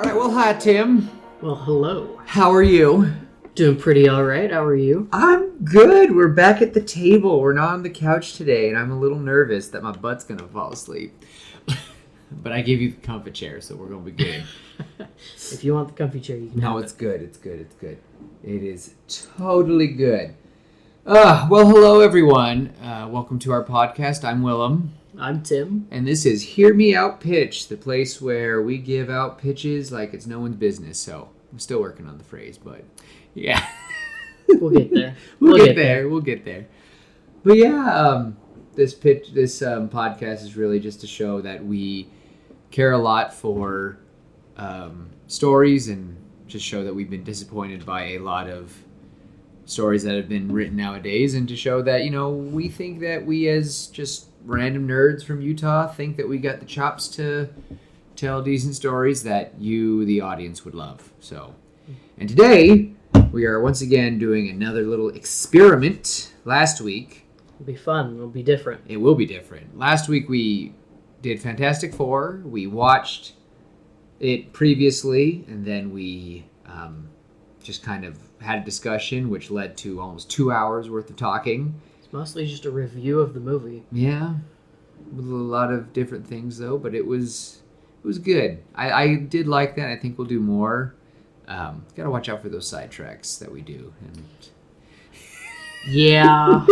All right, well, hi, Tim. Well, hello. How are you? Doing pretty all right. How are you? I'm good. We're back at the table. We're not on the couch today, and I'm a little nervous that my butt's going to fall asleep. But I gave you the comfy chair, so we're going to be good. If you want the comfy chair, you can No, have it's good. It's good. It's good. It is totally good. Well, hello, everyone. Welcome to our podcast. I'm Willem. I'm Tim. And this is Hear Me Out Pitch, the place where we give out pitches like it's no one's business. So I'm still working on the phrase, but yeah. We'll get there. We'll get there. We'll get there. But yeah, this podcast is really just to show that we care a lot for stories and just show that we've been disappointed by a lot of stories that have been written nowadays, and to show that, we think that we as just random nerds from Utah think that we got the chops to tell decent stories that you, the audience, would love. So, and today we are once again doing another little experiment. Last week, It'll be fun. It'll be different. it will be different. Last week we did Fantastic Four. We watched it previously, and then we just kind of had a discussion, which led to almost 2 hours worth of talking. It's mostly just a review of the movie. Yeah, with a lot of different things though, but it was good. I did like that. I think we'll do more. Gotta watch out for those sidetracks that we do. Yeah.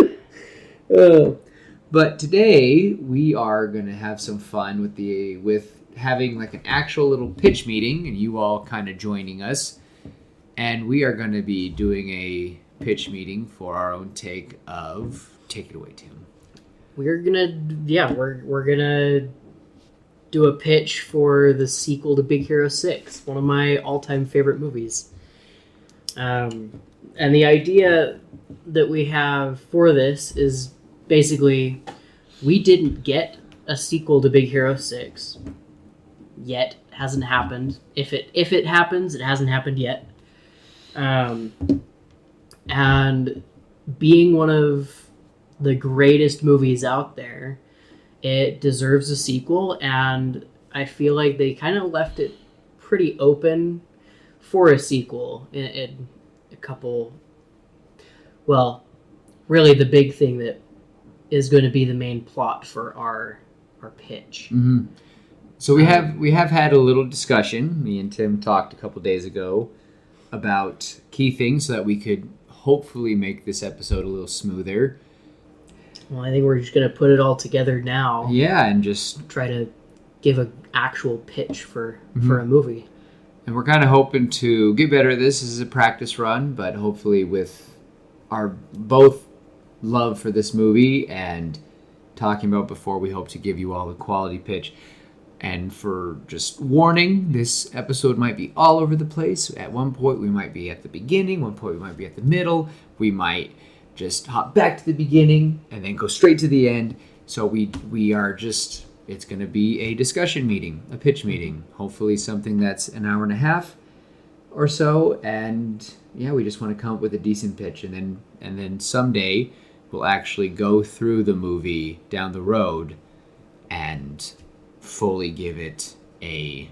But today we are gonna have some fun with having like an actual little pitch meeting, and you all kind of joining us. And we are going to be doing a pitch meeting for our own take it away, Tim. we're gonna do a pitch for the sequel to Big Hero 6, one of my all-time favorite movies. And the idea that we have for this is basically, we didn't get a sequel to Big Hero 6 yet. Hasn't happened. If it happens, it hasn't happened yet. And being one of the greatest movies out there, it deserves a sequel, and I feel like they kind of left it pretty open for a sequel in a couple. Well, really, the big thing that is going to be the main plot for our pitch. Mm-hmm. So we have had a little discussion. Me and Tim talked a couple days ago about key things so that we could hopefully make this episode a little smoother. Well, I think we're just going to put it all together now. Yeah, and just try to give an actual pitch for a movie. And we're kind of hoping to get better at this. This is a practice run, but hopefully with our both love for this movie and talking about before, we hope to give you all a quality pitch. And for just warning, this episode might be all over the place. At one point, we might be at the beginning. One point, we might be at the middle. We might just hop back to the beginning and then go straight to the end. So we are just, it's going to be a discussion meeting, a pitch meeting. Hopefully something that's an hour and a half or so. And yeah, we just want to come up with a decent pitch. And then someday we'll actually go through the movie down the road and fully give it a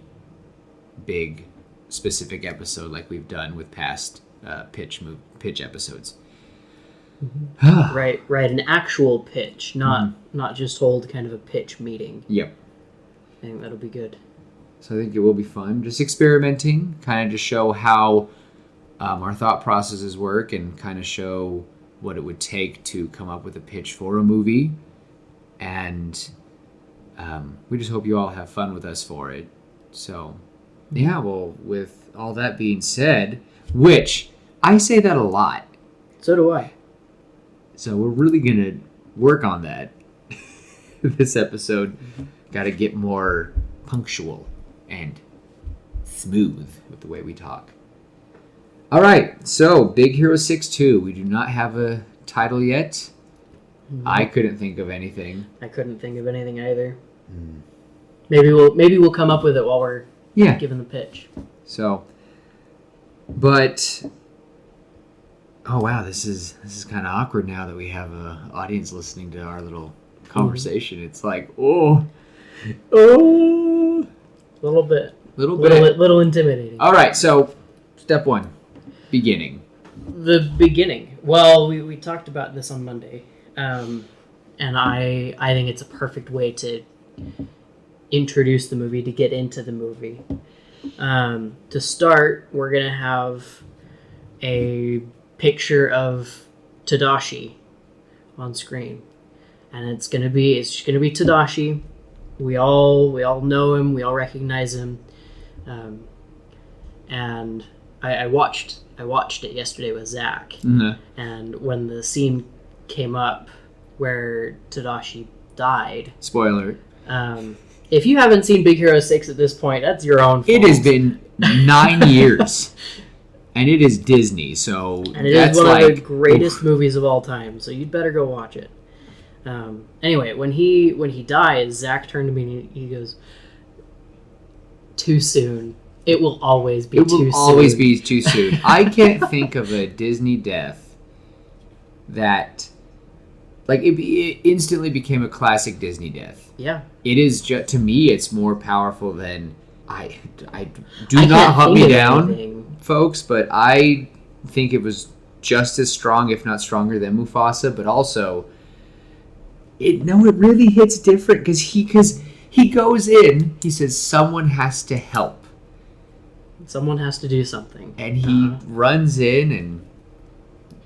big specific episode like we've done with past pitch episodes. Mm-hmm. right, an actual pitch, not just hold kind of a pitch meeting. Yep. I think that'll be good. So I think it will be fun, just experimenting, kind of just show how our thought processes work, and kind of show what it would take to come up with a pitch for a movie. And we just hope you all have fun with us for it. So, yeah, well, with all that being said, which I say that a lot. So do I. So we're really going to work on that this episode. Got to get more punctual and smooth with the way we talk. All right, so Big Hero 6 2. We do not have a title yet. Mm-hmm. I couldn't think of anything. I couldn't think of anything either. Maybe we'll come up with it while we're giving the pitch. So, but oh wow, this is kind of awkward now that we have an audience listening to our little conversation. It's like, oh, a little bit. Little bit. Little intimidating. All right, so step one, beginning. The beginning. Well, we talked about this on Monday, and I think it's a perfect way to introduce the movie, to get into the movie. To start, we're gonna have a picture of Tadashi on screen, and it's gonna be Tadashi. We all know him. We all recognize him, and I watched it yesterday with Zach, and when the scene came up where Tadashi died, spoiler. If you haven't seen Big Hero 6 at this point, that's your own fault. It has been 9 years, and it is Disney, so and it is one of the greatest movies of all time. So you'd better go watch it. Anyway, when he dies, Zach turned to me and he goes, "Too soon. It will always be too soon." It will always be too soon. I can't think of a Disney death that, like, it instantly became a classic Disney death. Yeah. It is just, to me, it's more powerful than I do not hunt me down, folks, but I think it was just as strong, if not stronger, than Mufasa. But also, it really hits different because he goes in, he says someone has to help, someone has to do something, and he runs in, and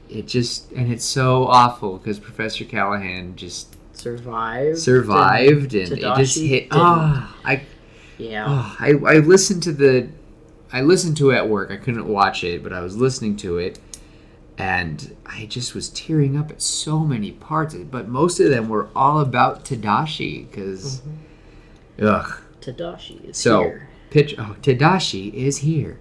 it's so awful because Professor Callahan just survived, and it just hit. I listened to it at work. I couldn't watch it, but I was listening to it, and I just was tearing up at so many parts. But most of them were all about Tadashi because, Tadashi is here. Tadashi is here.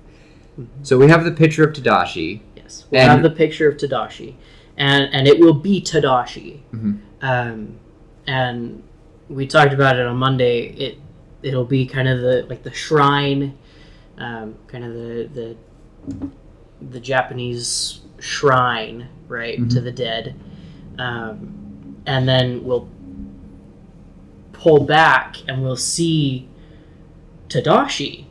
Mm-hmm. So we have the picture of Tadashi. Yes, we'll have the picture of Tadashi, and it will be Tadashi. Mm-hmm. And we talked about it on Monday. It'll be kind of the shrine, kind of the Japanese shrine, right, mm-hmm. to the dead, and then we'll pull back and we'll see Tadashi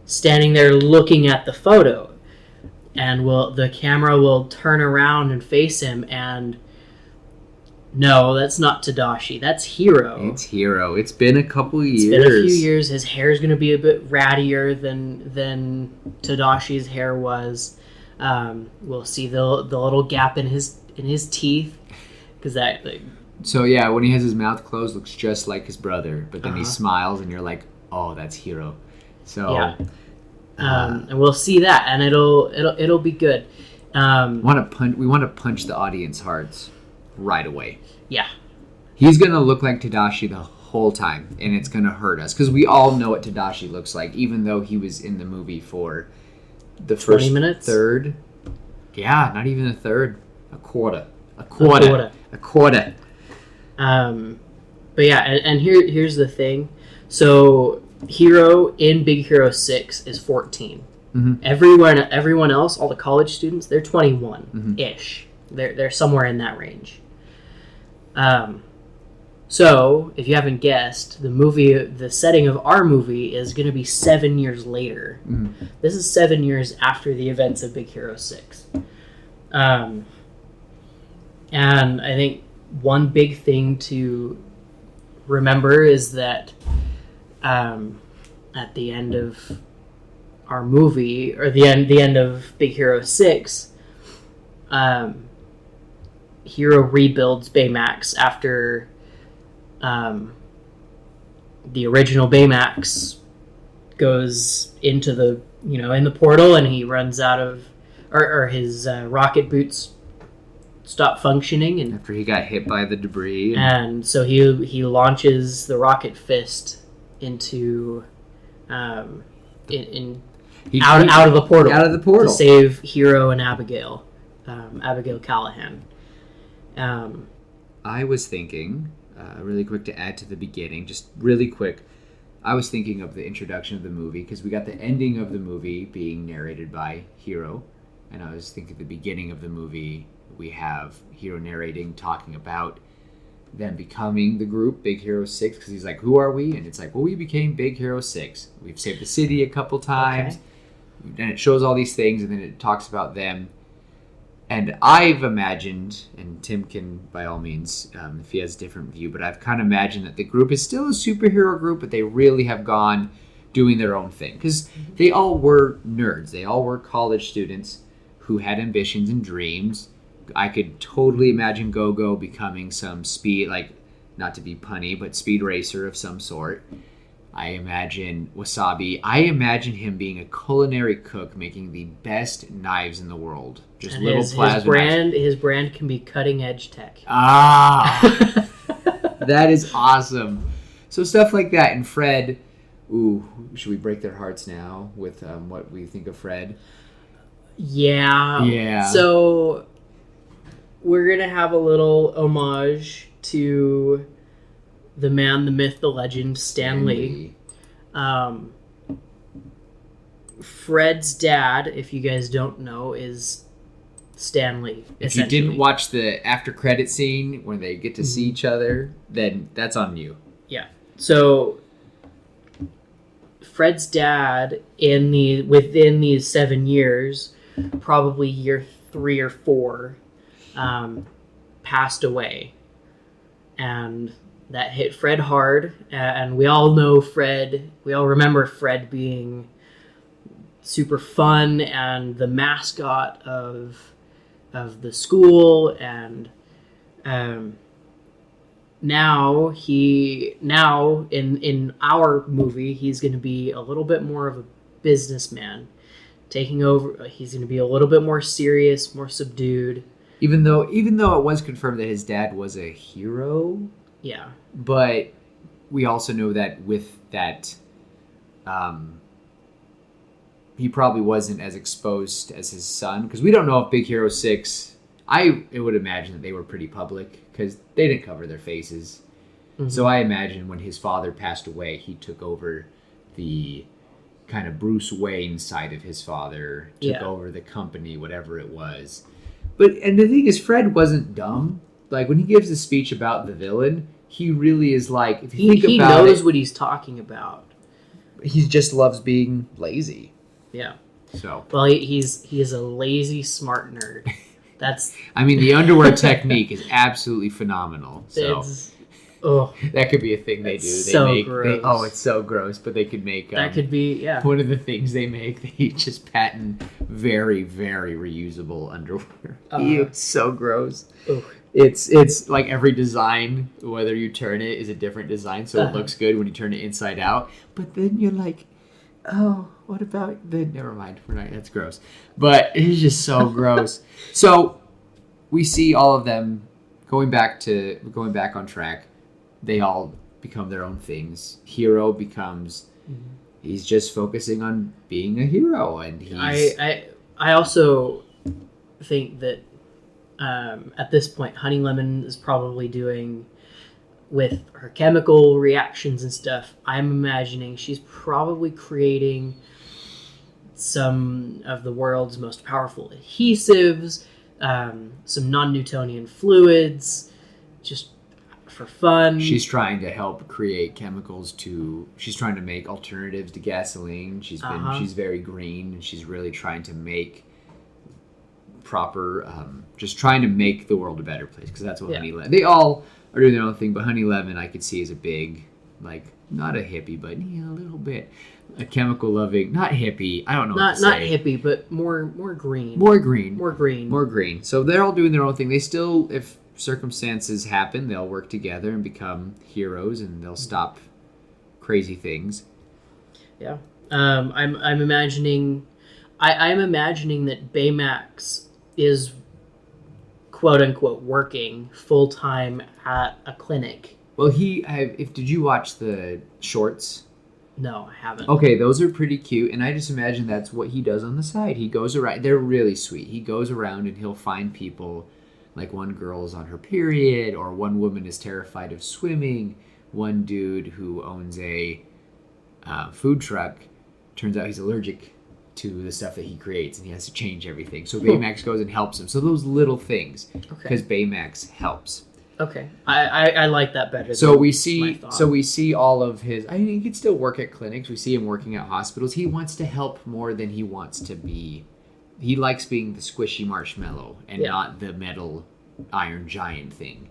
standing there looking at the photo, and the camera will turn around and face him, and no, that's not Tadashi. That's Hiro. It's Hiro. It's been a couple years. It's been a few years. His hair is going to be a bit rattier than Tadashi's hair was. We'll see the little gap in his teeth, because that. So yeah, when he has his mouth closed, looks just like his brother, but then he smiles, and you're like, oh, that's Hiro. So yeah, and we'll see that, and it'll be good. We want to punch the audience hearts right away. Yeah, he's gonna look like Tadashi the whole time, and it's gonna hurt us because we all know what Tadashi looks like, even though he was in the movie for the first 20 minutes, third. Yeah, not even a third, a quarter. But yeah, and here's the thing. So Hiro in Big Hero 6 is 14. Mm-hmm. Everyone else, all the college students, they're 21-ish. Mm-hmm. They're somewhere in that range. So if you haven't guessed, the setting of our movie is going to be 7 years later. Mm-hmm. This is 7 years after the events of Big Hero 6. And I think one big thing to remember is that at the end of our movie, or the end of Big Hero 6, Hiro rebuilds Baymax after the original Baymax goes into the in the portal, and he runs out of, or his rocket boots stop functioning, and after he got hit by the debris, and so he launches the rocket fist into out of the portal to save Hiro and Abigail Callahan. I was thinking, really quick to add to the beginning, just really quick, I was thinking of the introduction of the movie, because we got the ending of the movie being narrated by Hiro, and I was thinking the beginning of the movie, we have Hiro narrating, talking about them becoming the group Big Hero 6, because he's like, who are we? And it's like, well, we became Big Hero 6. We've saved the city a couple times. Okay. And it shows all these things, and then it talks about them. And I've imagined, and Tim can, by all means, if he has a different view, but I've kind of imagined that the group is still a superhero group, but they really have gone doing their own thing. Because they all were nerds. They all were college students who had ambitions and dreams. I could totally imagine Go-Go becoming some speed, like, not to be punny, but speed racer of some sort. I imagine Wasabi. I imagine him being a culinary cook, making the best knives in the world. Just and little plasma knives. His brand can be cutting edge tech. Ah, that is awesome. So stuff like that. And Fred, ooh, should we break their hearts now with what we think of Fred? Yeah. So we're gonna have a little homage to the man, the myth, the legend, Stan Lee. Fred's dad, if you guys don't know, is Stan Lee. If you didn't watch the after credit scene when they get to see each other, then that's on you. Yeah. So Fred's dad, within these 7 years, probably year 3 or 4, passed away, and that hit Fred hard. And we all know Fred. We all remember Fred being super fun and the mascot of the school. And now in our movie, he's going to be a little bit more of a businessman, taking over. He's going to be a little bit more serious, more subdued. Even though it was confirmed that his dad was a hero. Yeah. But we also know that with that, he probably wasn't as exposed as his son. Because we don't know if Big Hero 6... I would imagine that they were pretty public because they didn't cover their faces. Mm-hmm. So I imagine when his father passed away, he took over the kind of Bruce Wayne side of his father, took over the company, whatever it was. And the thing is, Fred wasn't dumb. Like, when he gives a speech about the villain, he really is like, if you think about it... He knows what he's talking about. He just loves being lazy. Yeah. So. Well, he is a lazy, smart nerd. That's. I mean, the underwear technique is absolutely phenomenal. So that could be a thing they do. Gross. It's so gross. But they could make that could be one of the things they make. They just patent very, very reusable underwear. Ew, so gross. It's like every design, whether you turn it, is a different design, so it looks good when you turn it inside out. But then you're like, oh, what about the... Never mind. That's gross. But it's just so gross. So we see all of them going back on track. They all become their own things. Hero becomes... He's just focusing on being a hero. And he's... I also think that at this point, Honey Lemon is probably doing... with her chemical reactions and stuff, I'm imagining she's probably creating some of the world's most powerful adhesives, some non-Newtonian fluids, just for fun. She's trying to help create chemicals she's trying to make alternatives to gasoline. She's very green, and she's really trying to make proper, just trying to make the world a better place, because that's what Honey Lemon... They all are doing their own thing, but Honey Lemon I could see as a big, like, not a hippie, but a little bit, a chemical loving, not hippie, I don't know what to say. Not hippie, but more green. More green. More green. More green. So they're all doing their own thing. They still, if circumstances happen, they'll work together and become heroes, and they'll stop crazy things. Yeah. I'm imagining that Baymax is quote unquote working full time at a clinic. Well, did you watch the shorts? No, I haven't. Okay, those are pretty cute, and I just imagine that's what he does on the side. He goes around. They're really sweet. He goes around and he'll find people, like one girl is on her period, or one woman is terrified of swimming. One dude who owns a food truck, turns out he's allergic to the stuff that he creates, and he has to change everything. So Baymax goes and helps him. So those little things, because Baymax helps. Okay, I like that better. So than we my see, thought. so we see all of his. I mean, he could still work at clinics. We see him working at hospitals. He wants to help more than he wants to be. He likes being the squishy marshmallow and Yeah. not the metal iron giant thing,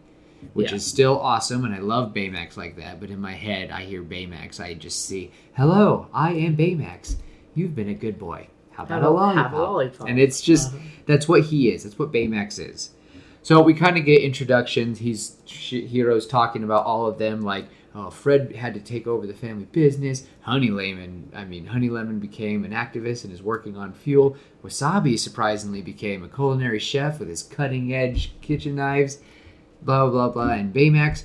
which Yeah. is still awesome. And I love Baymax like that. But in my head, I hear Baymax. I just see, "Hello, I am Baymax. You've been a good boy. How about a lollipop?" Have a lollipop. And it's just that's what he is. That's what Baymax is. So we kind of get introductions. Hero's talking about all of them, like, oh, Fred had to take over the family business. Honey Lemon became an activist and is working on fuel. Wasabi surprisingly became a culinary chef with his cutting-edge kitchen knives. Blah, blah, blah. And Baymax,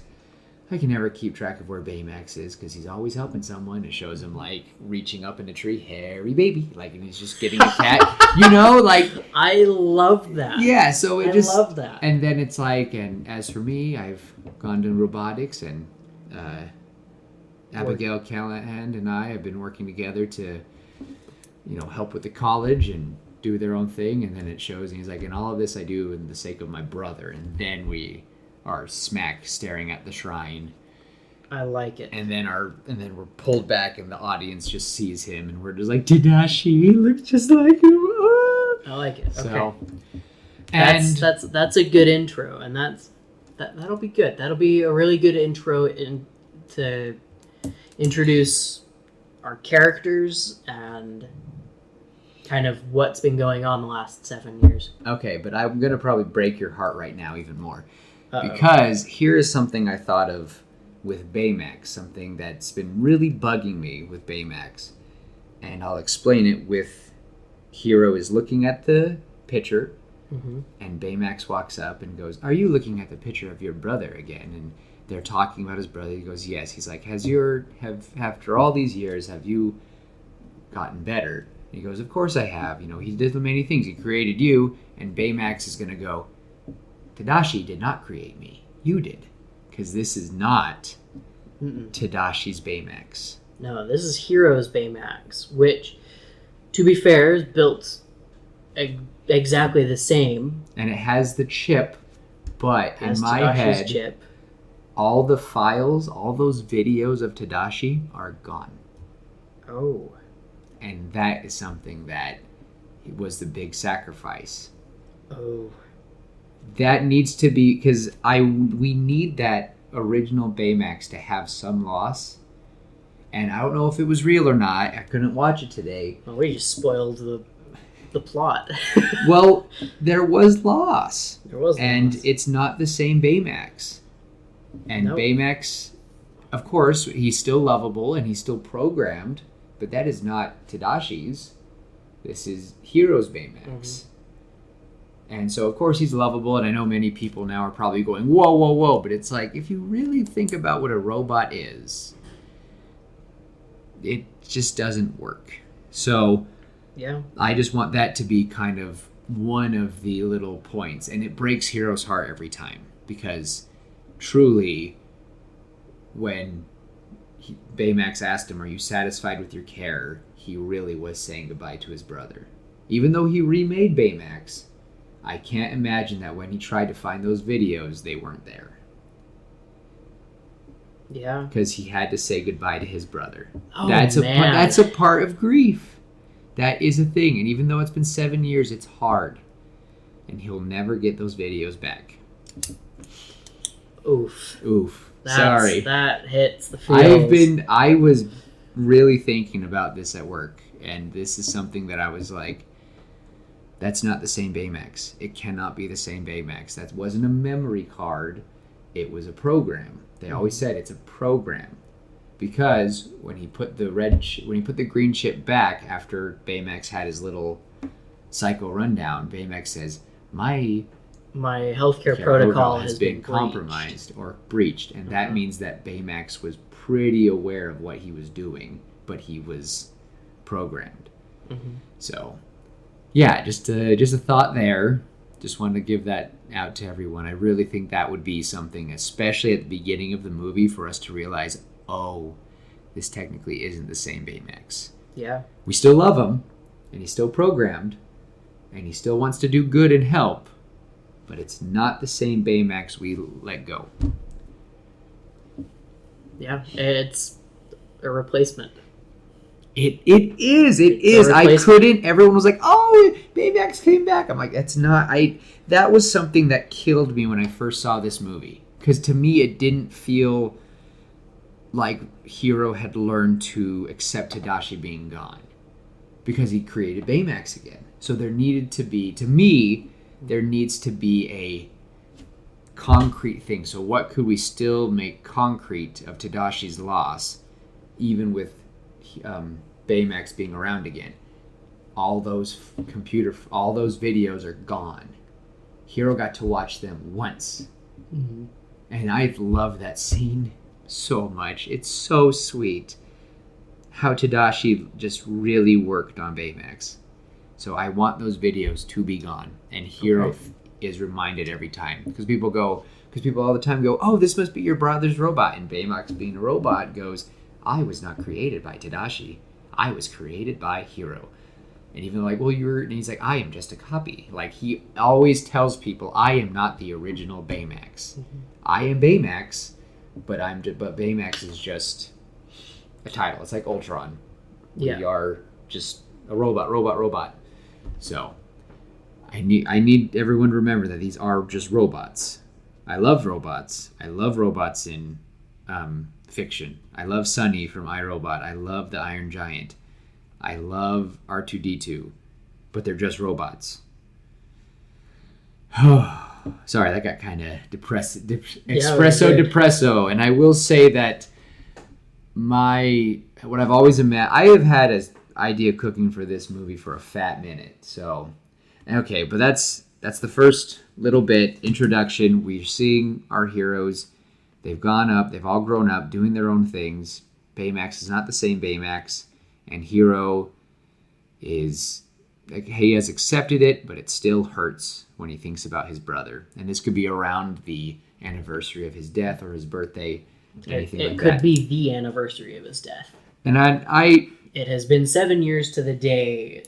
I can never keep track of where Baymax is because he's always helping someone. It shows him, like, reaching up in a tree, hairy baby. Like, and he's just getting a cat. You know, like... I love that. Yeah, so it I just... love that. And then it's like, and as for me, I've gone to robotics, and Abigail Callahan and I have been working together to, help with the college and do their own thing. And then it shows, and he's like, and all of this I do in the sake of my brother. And then we are smack staring at the shrine. I like it. And then we're pulled back, and the audience just sees him, and we're just like, Tadashi, he looks just like him. Ah! I like it. Okay. So, and That's a good intro, and that'll be good. That'll be a really good intro to introduce our characters and kind of what's been going on the last 7 years. okay, but I'm gonna probably break your heart right now even more. Uh-oh. Because here is something I thought of with Baymax, something that's been really bugging me with Baymax. And I'll explain it with Hero is looking at the picture, Mhm. and Baymax walks up and goes, "Are you looking at the picture of your brother again?" And they're talking about his brother. He goes, "Yes." He's like, after all these years, have you gotten better? And he goes, "Of course I have. He did many things. He created you." And Baymax is going to go, "Tadashi did not create me. You did. Because this is not Mm-mm. Tadashi's Baymax." No, this is Hero's Baymax, which, to be fair, is built exactly the same And it has the chip, but as in my Tadashi's head, chip. all the files, all those videos of Tadashi are gone. Oh. And that is something that was the big sacrifice. Oh. That needs to be, because we need that original Baymax to have some loss. And I don't know if it was real or not. I couldn't watch it today. Well, we just spoiled the plot. Well, there was loss. There was And loss. it's not the same Baymax. And Nope. Baymax, of course, he's still lovable and he's still programmed, but that is not Tadashi's. This is Hero's Baymax. Mhm. And so, of course, he's lovable, and I know many people now are probably going, whoa, whoa, whoa, but it's like, if you really think about what a robot is, it just doesn't work. So Yeah. I just want that to be kind of one of the little points, and it breaks Hero's heart every time, because truly, when Baymax asked him, "Are you satisfied with your care?" he really was saying goodbye to his brother. Even though he remade Baymax, I can't imagine that when he tried to find those videos, they weren't there. Yeah. Because he had to say goodbye to his brother. Oh, That's man. that's a part of grief. That is a thing. And even though it's been 7 years, it's hard. And he'll never get those videos back. Oof. Oof. Sorry. That hits the feels. I was really thinking about this at work, and this is something that I was like, that's not the same Baymax. It cannot be the same Baymax. That wasn't a memory card. It was a program. They always said it's a program, because when he put the green chip back after Baymax had his little psycho rundown, Baymax says, my healthcare care protocol has has been breached. compromised or breached, and that Mhm. means that Baymax was pretty aware of what he was doing, but he was programmed. Mhm. So, yeah, just a thought there. Just wanted to give that out to everyone. I really think that would be something, especially at the beginning of the movie, for us to realize, oh, this technically isn't the same Baymax. Yeah. We still love him, and he's still programmed, and he still wants to do good and help, but it's not the same Baymax we let go. Yeah, it's a replacement. It is. I couldn't. Everyone was like, "Oh, Baymax came back." I'm like, "That's not." That was something that killed me when I first saw this movie, because to me it didn't feel like Hiro had learned to accept Tadashi being gone, because he created Baymax again. So there needed to be, to me, there needs to be a concrete thing. So what could we still make concrete of Tadashi's loss, even with Baymax being around again? All those videos are gone. Hiro got to watch them once. Mm-hmm. And I love that scene so much. It's so sweet how Tadashi just really worked on Baymax. So I want those videos to be gone. And Hiro is reminded every time. Because people all the time go, "Oh, this must be your brother's robot." And Baymax, being a robot, goes, "I was not created by Tadashi. I was created by Hiro." And even like, "Well, and he's like, "I am just a copy." Like, he always tells people, "I am not the original Baymax. Mm-hmm. I am Baymax, but Baymax is just a title. It's like Ultron. We are just a robot. So I need everyone to remember that these are just robots. I love robots. I love robots in fiction. I love Sunny from iRobot. I love the Iron Giant. I love R2-D2, but they're just robots. Sorry, that got kind of depresso. And I will say that what I've always imagined, I have had an idea cooking for this movie for a fat minute. So, okay, but that's the first little bit, introduction. We're seeing our heroes. They've gone up. They've all grown up, doing their own things. Baymax is not the same Baymax. And Hiro is, like, he has accepted it, but it still hurts when he thinks about his brother. And this could be around the anniversary of his death or his birthday. It could be the anniversary of his death. And it has been 7 years to the day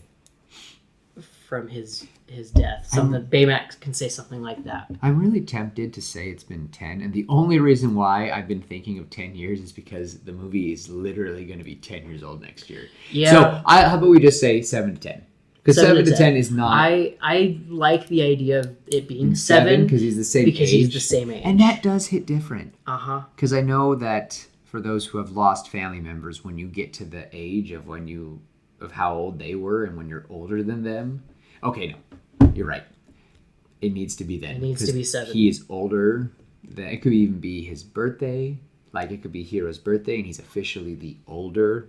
from his death. Baymax can say something like that. I'm really tempted to say it's been 10, and the only reason why I've been thinking of 10 years is because the movie is literally going to be 10 years old next year. Yeah. So how about we just say 7 to 10? Because 7 to 10 is not... I like the idea of it being 7 because he's the same age. Because he's the same age. And that does hit different. Uh-huh. Because I know that for those who have lost family members, when you get to the age of of how old they were and when you're older than them... Okay, no. You're right. It needs to be then. It needs to be 7. He is older. It could even be his birthday. Like, it could be Hiro's birthday, and he's officially the older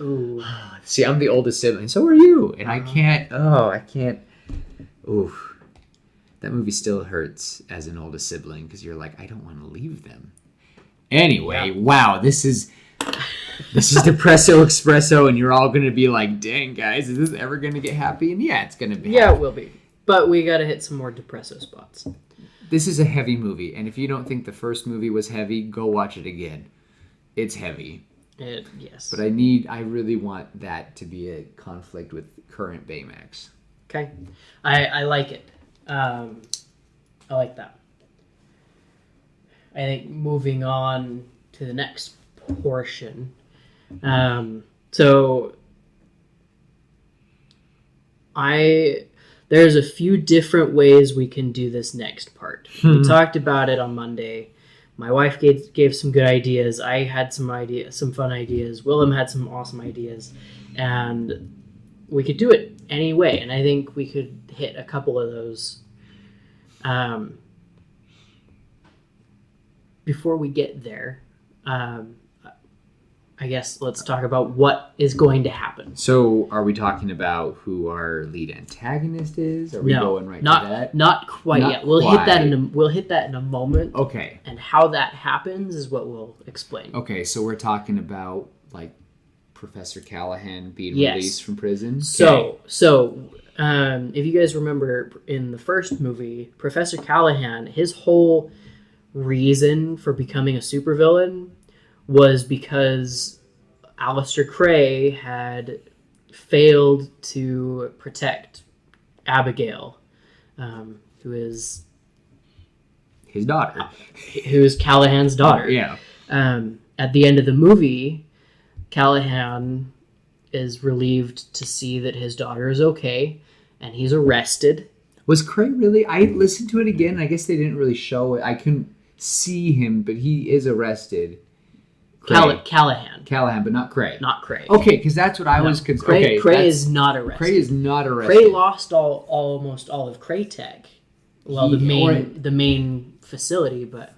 Ooh. See, I'm the oldest sibling. So are you. And I can't. Ooh. That movie still hurts as an oldest sibling because you're like, I don't want to leave them. Anyway, wow, this is Depresso Espresso, and you're all going to be like, dang, guys, is this ever going to get happy? And yeah, it's going to be. Yeah, happy. It will be. But we got to hit some more Depresso spots. This is a heavy movie, and if you don't think the first movie was heavy, go watch it again. It's heavy. Yes. But I really want that to be a conflict with current Baymax. Okay. I like it. I like that. I think moving on to the next portion. So there's a few different ways we can do this next part. We talked about it on Monday. My wife gave some good ideas. I had some fun ideas. Willem had some awesome ideas. And we could do it any way. And I think we could hit a couple of those. Before we get there, I guess let's talk about what is going to happen. So are we talking about who our lead antagonist is? Are we going right to that? Not quite yet. We'll hit that in a moment. Okay. And how that happens is what we'll explain. Okay, so we're talking about like Professor Callahan being released from prison. Okay. So if you guys remember in the first movie, Professor Callahan, his whole reason for becoming a supervillain was because Aleister Crey had failed to protect Abigail, who is His daughter. Callahan's daughter. Yeah. At the end of the movie, Callahan is relieved to see that his daughter is okay, and he's arrested. Was Cray really? I listened to it again. I guess they didn't really show it. I couldn't see him, but he is arrested. Callahan, but not Cray. not Cray. Okay, because that's what I was concerned. Cray, Okay, Cray is not arrested. Cray is not arrested. Cray lost almost all of Craytech. Well, the main facility, but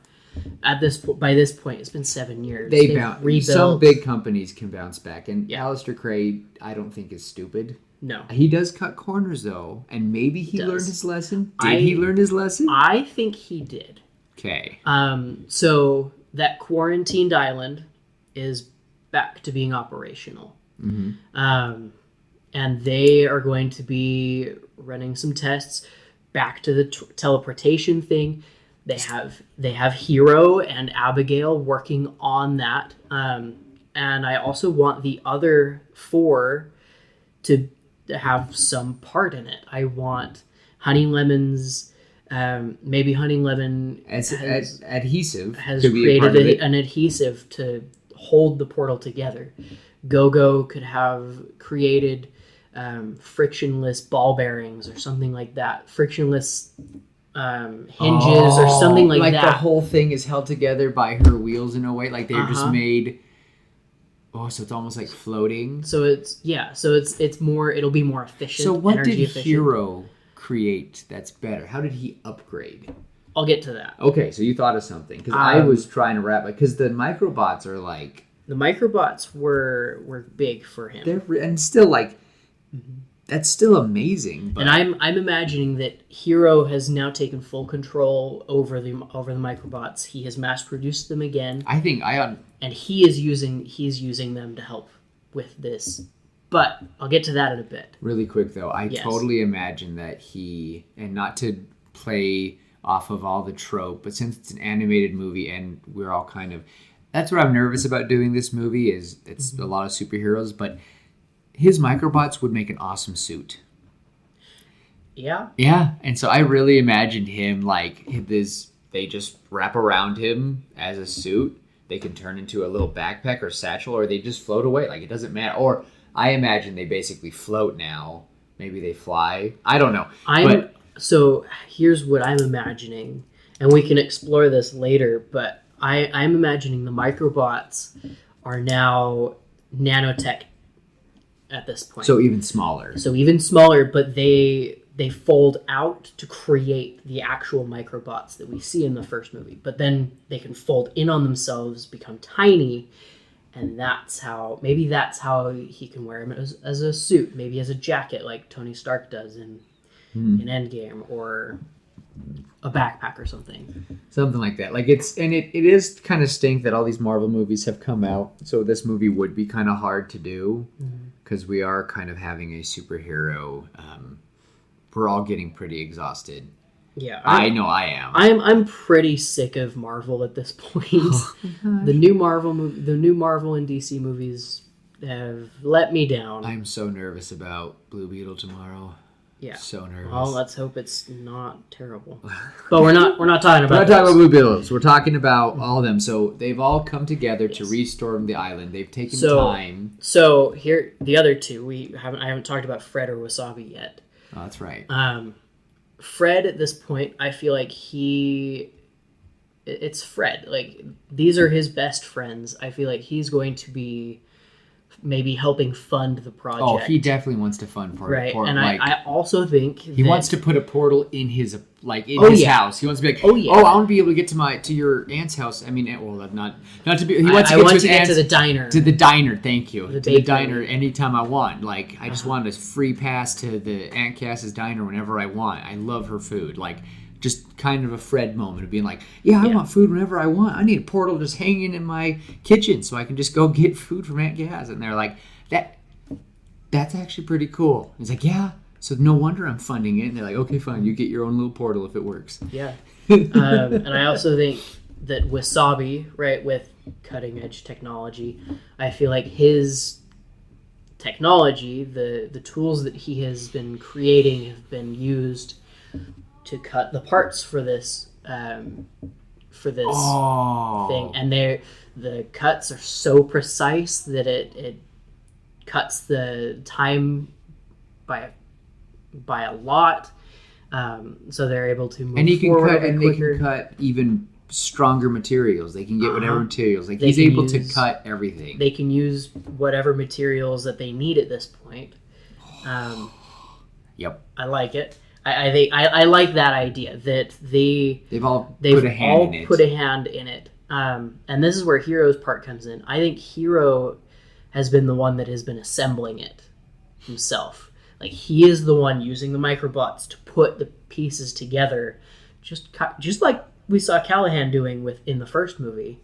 by this point, it's been 7 years. They've rebuilt. Some big companies can bounce back, and Yeah. Alistair Cray, I don't think is stupid. No, He does cut corners though, and maybe he Does. learned his lesson. Did he learn his lesson? I think he did. Okay. So that quarantined island is back to being operational. And they are going to be running some tests back to the teleportation thing. They have Hero and Abigail working on that. And I also want the other 4 to have some part in it. I want Honey Lemon's maybe Honey Lemon Adhesive has could be a part of created it. an adhesive to hold the portal together. Go-Go could have created frictionless ball bearings or something like that. Frictionless hinges or something like that. The whole thing is held together by her wheels in a way. Like they're just made. Oh, so it's almost like floating. So it's more. It'll be more efficient. So what did energy efficient. Hero create that's better? How did he upgrade? I'll get to that. Okay, so you thought of something because I was trying to wrap it because the microbots are like the microbots were big for him. and still like that's still amazing. But And I'm imagining that Hero has now taken full control over the microbots. He has mass produced them again, I think and he's using them to help with this. But I'll get to that in a bit. really quick though, I Yes. totally imagine that he and not to play off of all the trope, but since it's an animated movie and we're all kind of that's what I'm nervous about doing this movie is it's a lot of superheroes, but his microbots would make an awesome suit. Yeah. Yeah, and so I really imagined him like this. They just wrap around him as a suit. They can turn into a little backpack or satchel, or they just float away. Like it doesn't matter. Or I imagine they basically float now. Maybe they fly. I don't know. So here's what I'm imagining, and we can explore this later. But I'm imagining the microbots are now nanotech at this point. So even smaller. So even smaller, but they fold out to create the actual microbots that we see in the first movie. But then they can fold in on themselves, become tiny, and that's how he can wear them as a suit, maybe as a jacket like Tony Stark does in Endgame, or a backpack or something. Something like that. Like it is kind of stink that all these Marvel movies have come out. So this movie would be kind of hard to do because we are kind of having a superhero. We're all getting pretty exhausted. Yeah, I know I am. I'm pretty sick of Marvel at this point. The new Marvel and DC movies have let me down. I'm so nervous about Blue Beetle tomorrow. Yeah. So nervous. Well, let's hope it's not terrible. But we're not talking about We're not talking about those. Blue Beetles. We're talking about all of them. So they've all come together to restorm the island. They've taken time. So here, the other two I haven't talked about Fred or Wasabi yet. Oh, that's right. Fred at this point, I feel like it's Fred. Like these are his best friends. I feel like he's going to be maybe helping fund the project. Oh, he definitely wants to fund for right. it. And I also think he wants to put a portal in his house. He wants to be like, I want to be able to get to your aunt's house. I mean, well, not to be. He wants to get to the diner. To the diner, thank you. The to the diner anytime I want. Like I just want a free pass to the Aunt Cass's diner whenever I want. I love her food. Like just kind of a Fred moment of being like, I want food whenever I want. I need a portal just hanging in my kitchen so I can just go get food from Aunt Cass. And they're like, that's actually pretty cool. He's like, yeah. So no wonder I'm funding it. And they're like, okay, fine. You get your own little portal if it works. Yeah. And I also think that Wasabi, right, with cutting edge technology, I feel like his technology, the tools that he has been creating have been used to cut the parts for this thing, and the cuts are so precise that it cuts the time by a lot. So they're able to move and he can forward cut, a bit and quicker. they can cut even stronger materials. They can get whatever materials. Like They he's can able to use- cut everything. They can use whatever materials that they need at this point. Yep. I like it. I think I like that idea that They've all they've put a hand all in it. put a hand in it. And this is where Hero's part comes in. I think Hero has been the one that has been assembling it himself. Like he is the one using the microbots to put the pieces together, just like we saw Callahan doing in the first movie.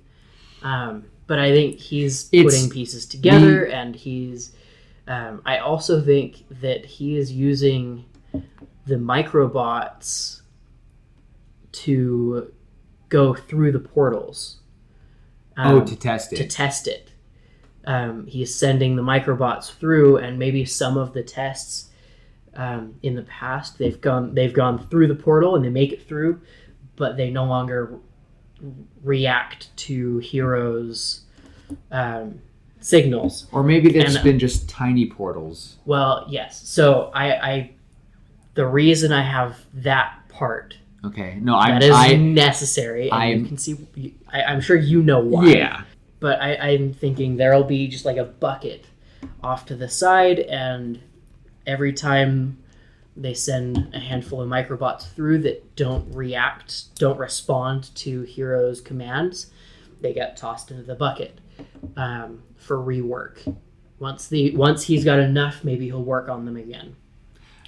But I think he's putting pieces together, and he's. I also think that he is using the microbots to go through the portals. To test it. To test it. He's sending the microbots through, and maybe some of the tests in the past they've gone through the portal and they make it through, but they no longer react to Hero's signals. Or maybe they've been just tiny portals. Well, yes. So I the reason I have that part Okay. No, that is necessary, and you can see. I'm sure you know why. Yeah. But I'm thinking there'll be just like a bucket off to the side, and every time they send a handful of microbots through that don't respond to Hero's commands, they get tossed into the bucket for rework. Once he's got enough, maybe he'll work on them again,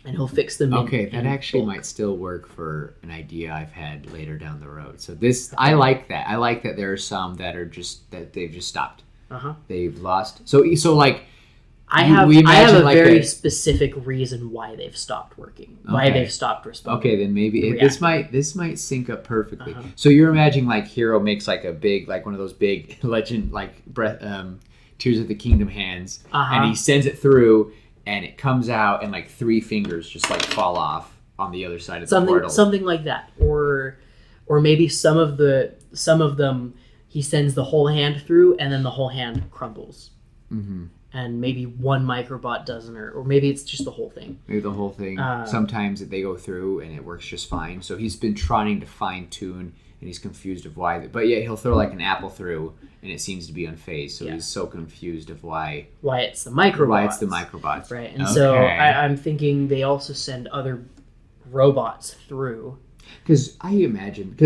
and he'll fix them. Okay, that actually might still work for an idea I've had later down the road. So this, I like that. I like that there are some that are that they've just stopped. They've lost. So like, I have a very specific reason why they've stopped working, why they've stopped responding. Okay, then maybe this might sync up perfectly. So you're imagining like Hero makes like a big, like one of those big legend like Tears of the Kingdom hands, and he sends it through, and it comes out, and like 3 fingers just like fall off on the other side of the portal. Something like that, or maybe some of them he sends the whole hand through, and then the whole hand crumbles. Mm-hmm. And maybe one microbot doesn't, or maybe it's just the whole thing. Maybe the whole thing. Sometimes they go through and it works just fine. So he's been trying to fine tune, and he's confused of why. But yeah, he'll throw like an apple through, and it seems to be unfazed. So he's so confused of why it's the microbots. Why it's the microbots, right? And so I'm thinking they also send other robots through. Because I imagine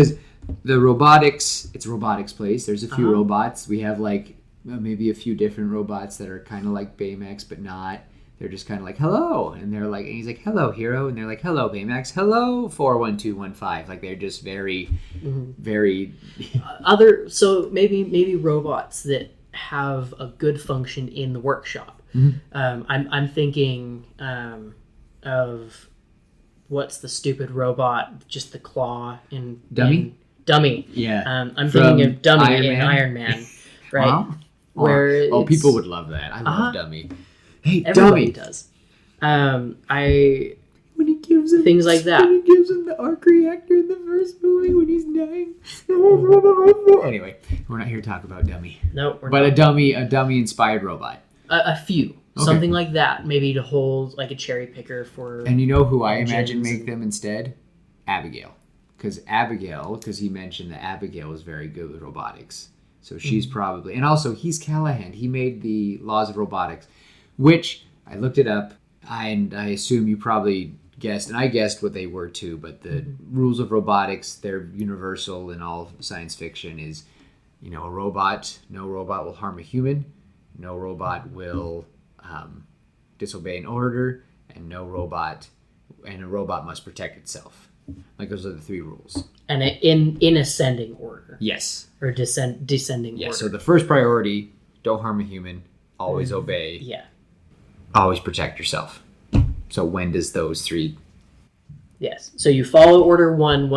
the robotics, it's a robotics place. There's a few robots. We have like maybe a few different robots that are kind of like Baymax, but not. They're just kind of like, hello. And they're like, and he's like, hello, Hero. And they're like, hello, Baymax. Hello, 41215. Like, they're just very, very. So maybe robots that have a good function in the workshop. I'm thinking of what's the stupid robot, just the claw in Dummy? Dummy. Yeah. I'm thinking of Dummy in Iron Man. Right? Wow. Where people would love that. I love Dummy. Hey, everybody Dummy does. When he gives him things like that. When he gives him the arc reactor in the first movie when he's dying. Anyway, we're not here to talk about Dummy. No, we're but not. a dummy inspired robot. A few. Something like that, maybe to hold like a cherry picker for. And you know who I imagine make them instead? Abigail, because he mentioned that Abigail was very good with robotics. So she's probably, and also he's Callahan. He made the laws of robotics, which I looked it up, and I assume you probably guessed, and I guessed what they were too. But the rules of robotics, they're universal in all science fiction. Is, no robot will harm a human, no robot will disobey an order, and a robot must protect itself. Like, those are the 3 rules. And in ascending order. Yes. Or descending order. So the first priority, don't harm a human, always obey. Yeah. Always protect yourself. So when does those 3? Yes. So you follow order 1,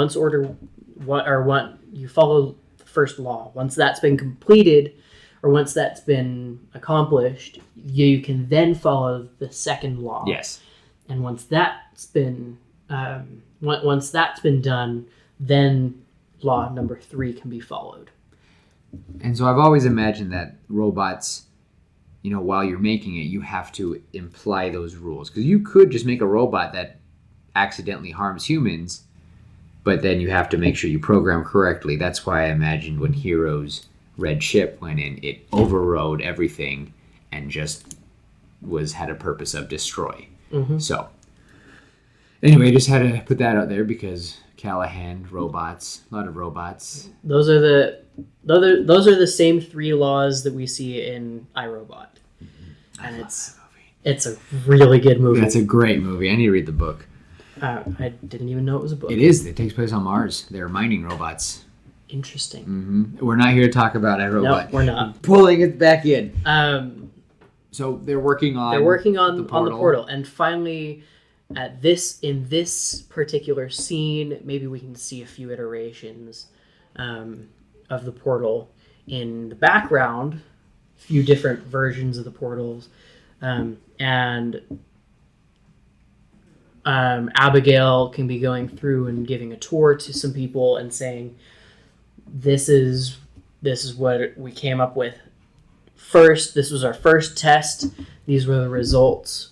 you follow the first law. Once that's been completed, or once that's been accomplished, you can then follow the second law. Yes. And once that's been done, then law number 3 can be followed. And so I've always imagined that robots, while you're making it, you have to imply those rules. Because you could just make a robot that accidentally harms humans, but then you have to make sure you program correctly. That's why I imagined when Hero's red ship went in, it overrode everything and just had a purpose of destroy. Mm-hmm. So, anyway, just had to put that out there because Callahan, robots, a lot of robots. Those are the same 3 laws that we see in iRobot. Mm-hmm. And it's a really good movie. That's a great movie. I need to read the book. I didn't even know it was a book. It is. It takes place on Mars. They're mining robots. Interesting. Mm-hmm. We're not here to talk about iRobot. No, we're not. Pulling it back in. So they're working on the portal, and finally, in this particular scene, maybe we can see a few iterations of the portal in the background, a few different versions of the portals, and Abigail can be going through and giving a tour to some people and saying, this is what we came up with first. This was our first test. These were the results.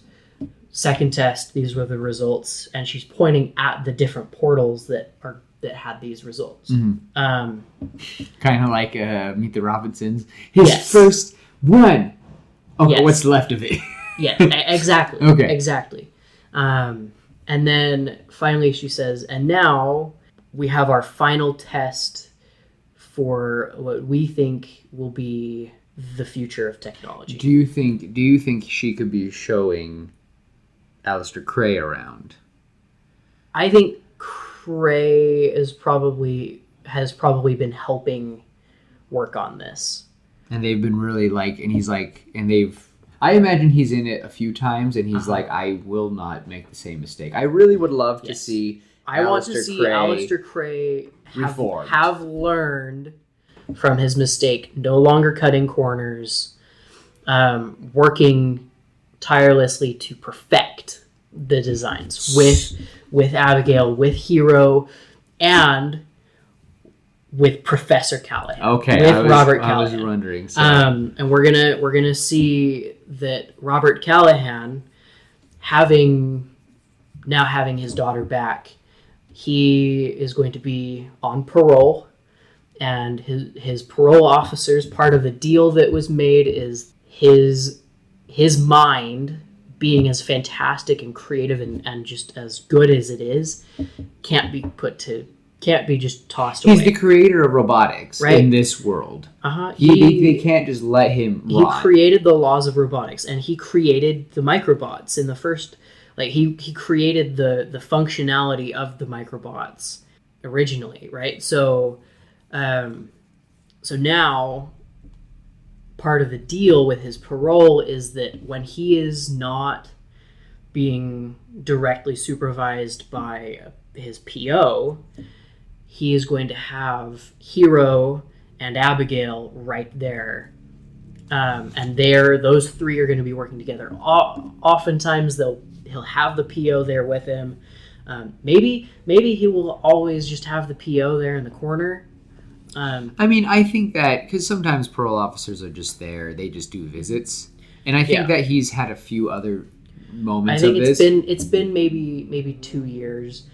Second test, these were the results. And she's pointing at the different portals that had these results. Mm-hmm. Kind of like Meet the Robinsons. His Yes. first one. Okay, Yes. what's left of it? Yeah, exactly. Okay. Exactly. And then finally she says, and now we have our final test for what we think will be the future of technology. Do you think she could be showing Alistair Cray around? I think Cray has probably been helping work on this. And they've been really I imagine he's in it a few times and he's like, I will not make the same mistake. I really would love to see Alistair Cray reformed. have learned from his mistake, no longer cutting corners, working tirelessly to perfect the designs with Abigail, with Hero, and with Professor Callahan. Okay, with Robert Callahan. I was wondering. So. And we're gonna see that Robert Callahan, having his daughter back, he is going to be on parole, and his parole officers, part of the deal that was made is his mind, being as fantastic and creative and just as good as it is, can't be just tossed away. He's the creator of robotics in this world. They can't just let him rot. He created the laws of robotics, and he created the microbots in the first. Like he created the functionality of the microbots originally, right? So now part of the deal with his parole is that when he is not being directly supervised by his PO, he is going to have Hero and Abigail right there. And those 3 are going to be working together. Oftentimes he'll have the PO there with him. Maybe he will always just have the PO there in the corner. I think that because sometimes parole officers are just there, they just do visits, and I think that he's had a few other moments. I think it's been maybe 2 years.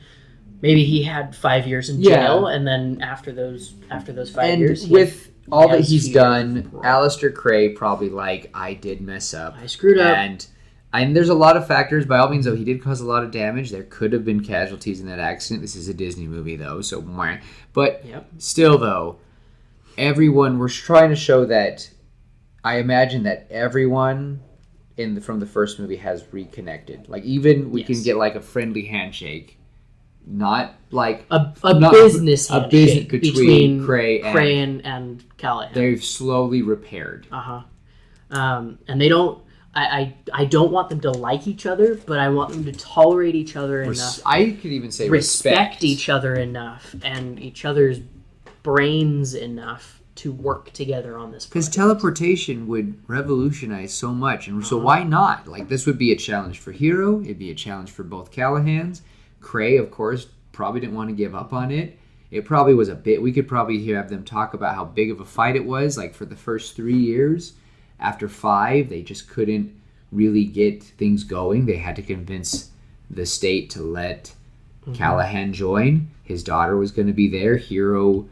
Maybe he had 5 years in jail, and then after those 5 years, with all that he's done, Alistair Cray probably I did mess up. I screwed up. And there's a lot of factors. By all means, though, he did cause a lot of damage. There could have been casualties in that accident. This is a Disney movie, though, so but still, though, everyone, we're trying to show that. I imagine that everyone from the first movie has reconnected. Even we can get a friendly handshake. Not a business handshake between Cray and Callahan. They've slowly repaired. And they don't. I don't want them to like each other, but I want them to tolerate each other enough. I could even say respect each other enough and each other's brains enough to work together on this Because project. teleportation would revolutionize so much, and so why not? Like, this would be a challenge for Hero. It'd be a challenge for both Callahans. Cray, of course, probably didn't want to give up on it. It probably was a bit. We could probably have them talk about how big of a fight it was. Like, for the first 3 years, after 5, they just couldn't really get things going. They had to convince the state to let Callahan join. His daughter was going to be there. Hero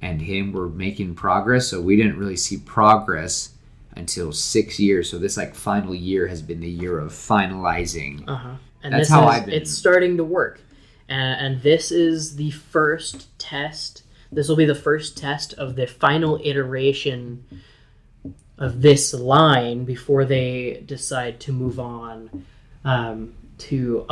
and him were making progress, so we didn't really see progress until 6 years. So this like final year has been the year of finalizing. And That's this how is, I've been. it's starting to work. And this is the first test. This will be the first test of the final iteration of this line before they decide to move on to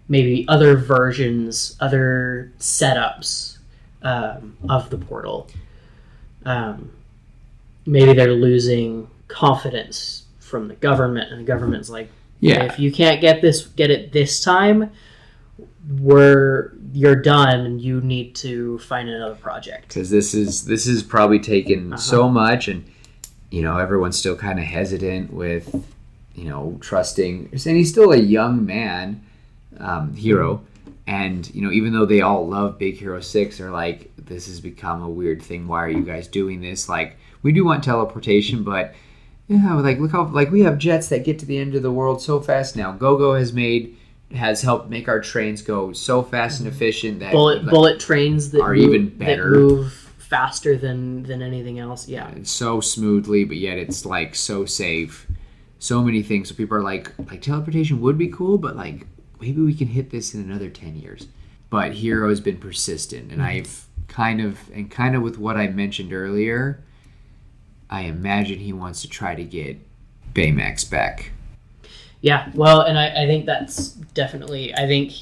maybe other versions, other setups of the portal. Maybe they're losing confidence from the government, and the government's like, Yeah. if you can't get it this time, you're done, and you need to find another project. Because this is probably taken so much, and everyone's still kind of hesitant with trusting. And he's still a young man, Hero, and even though they all love Big Hero 6, they're like, this has become a weird thing. Why are you guys doing this? Like, we do want teleportation, but like, look how we have jets that get to the end of the world so fast now. Go-Go has helped make our trains go so fast and efficient that bullet trains that are move, even better. that move faster than anything else. Yeah, so smoothly, but yet it's like so safe. So many things. So people are like teleportation would be cool, but like maybe we can hit this in another 10 years. But Hero has been persistent, and I've kind of with what I mentioned earlier, I imagine he wants to try to get Baymax back. Yeah, well, and I think that's definitely. I think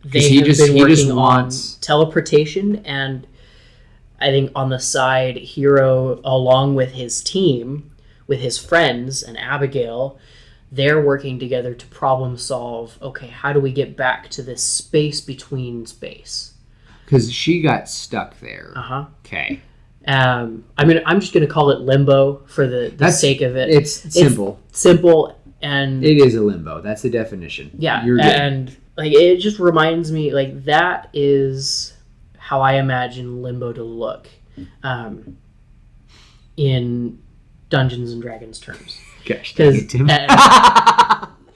they he have just been working on wants teleportation, and I think on the side, Hero, along with his team, with his friends and Abigail, they're working together to problem solve. Okay, how do we get back to this space between space? because she got stuck there. Okay. I mean, I'm just going to call it limbo for the sake of it. It's simple. Simple, and It is a limbo. That's the definition. yeah, You're good. and like it just reminds me, like that is how I imagine limbo to look, in Dungeons and Dragons terms. Gosh, Because Tim.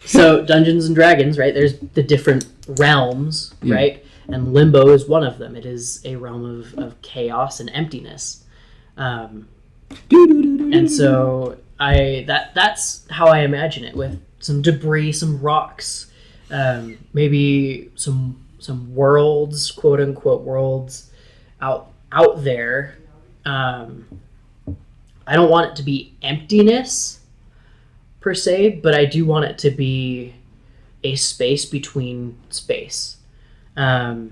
so Dungeons and Dragons, right? There's the different realms, Yeah. right? And limbo is one of them. It is a realm of chaos and emptiness. And so that's how I imagine it, with some debris, some rocks, maybe some worlds, quote unquote worlds, out there. I don't want it to be emptiness per se, but I do want it to be a space between space, a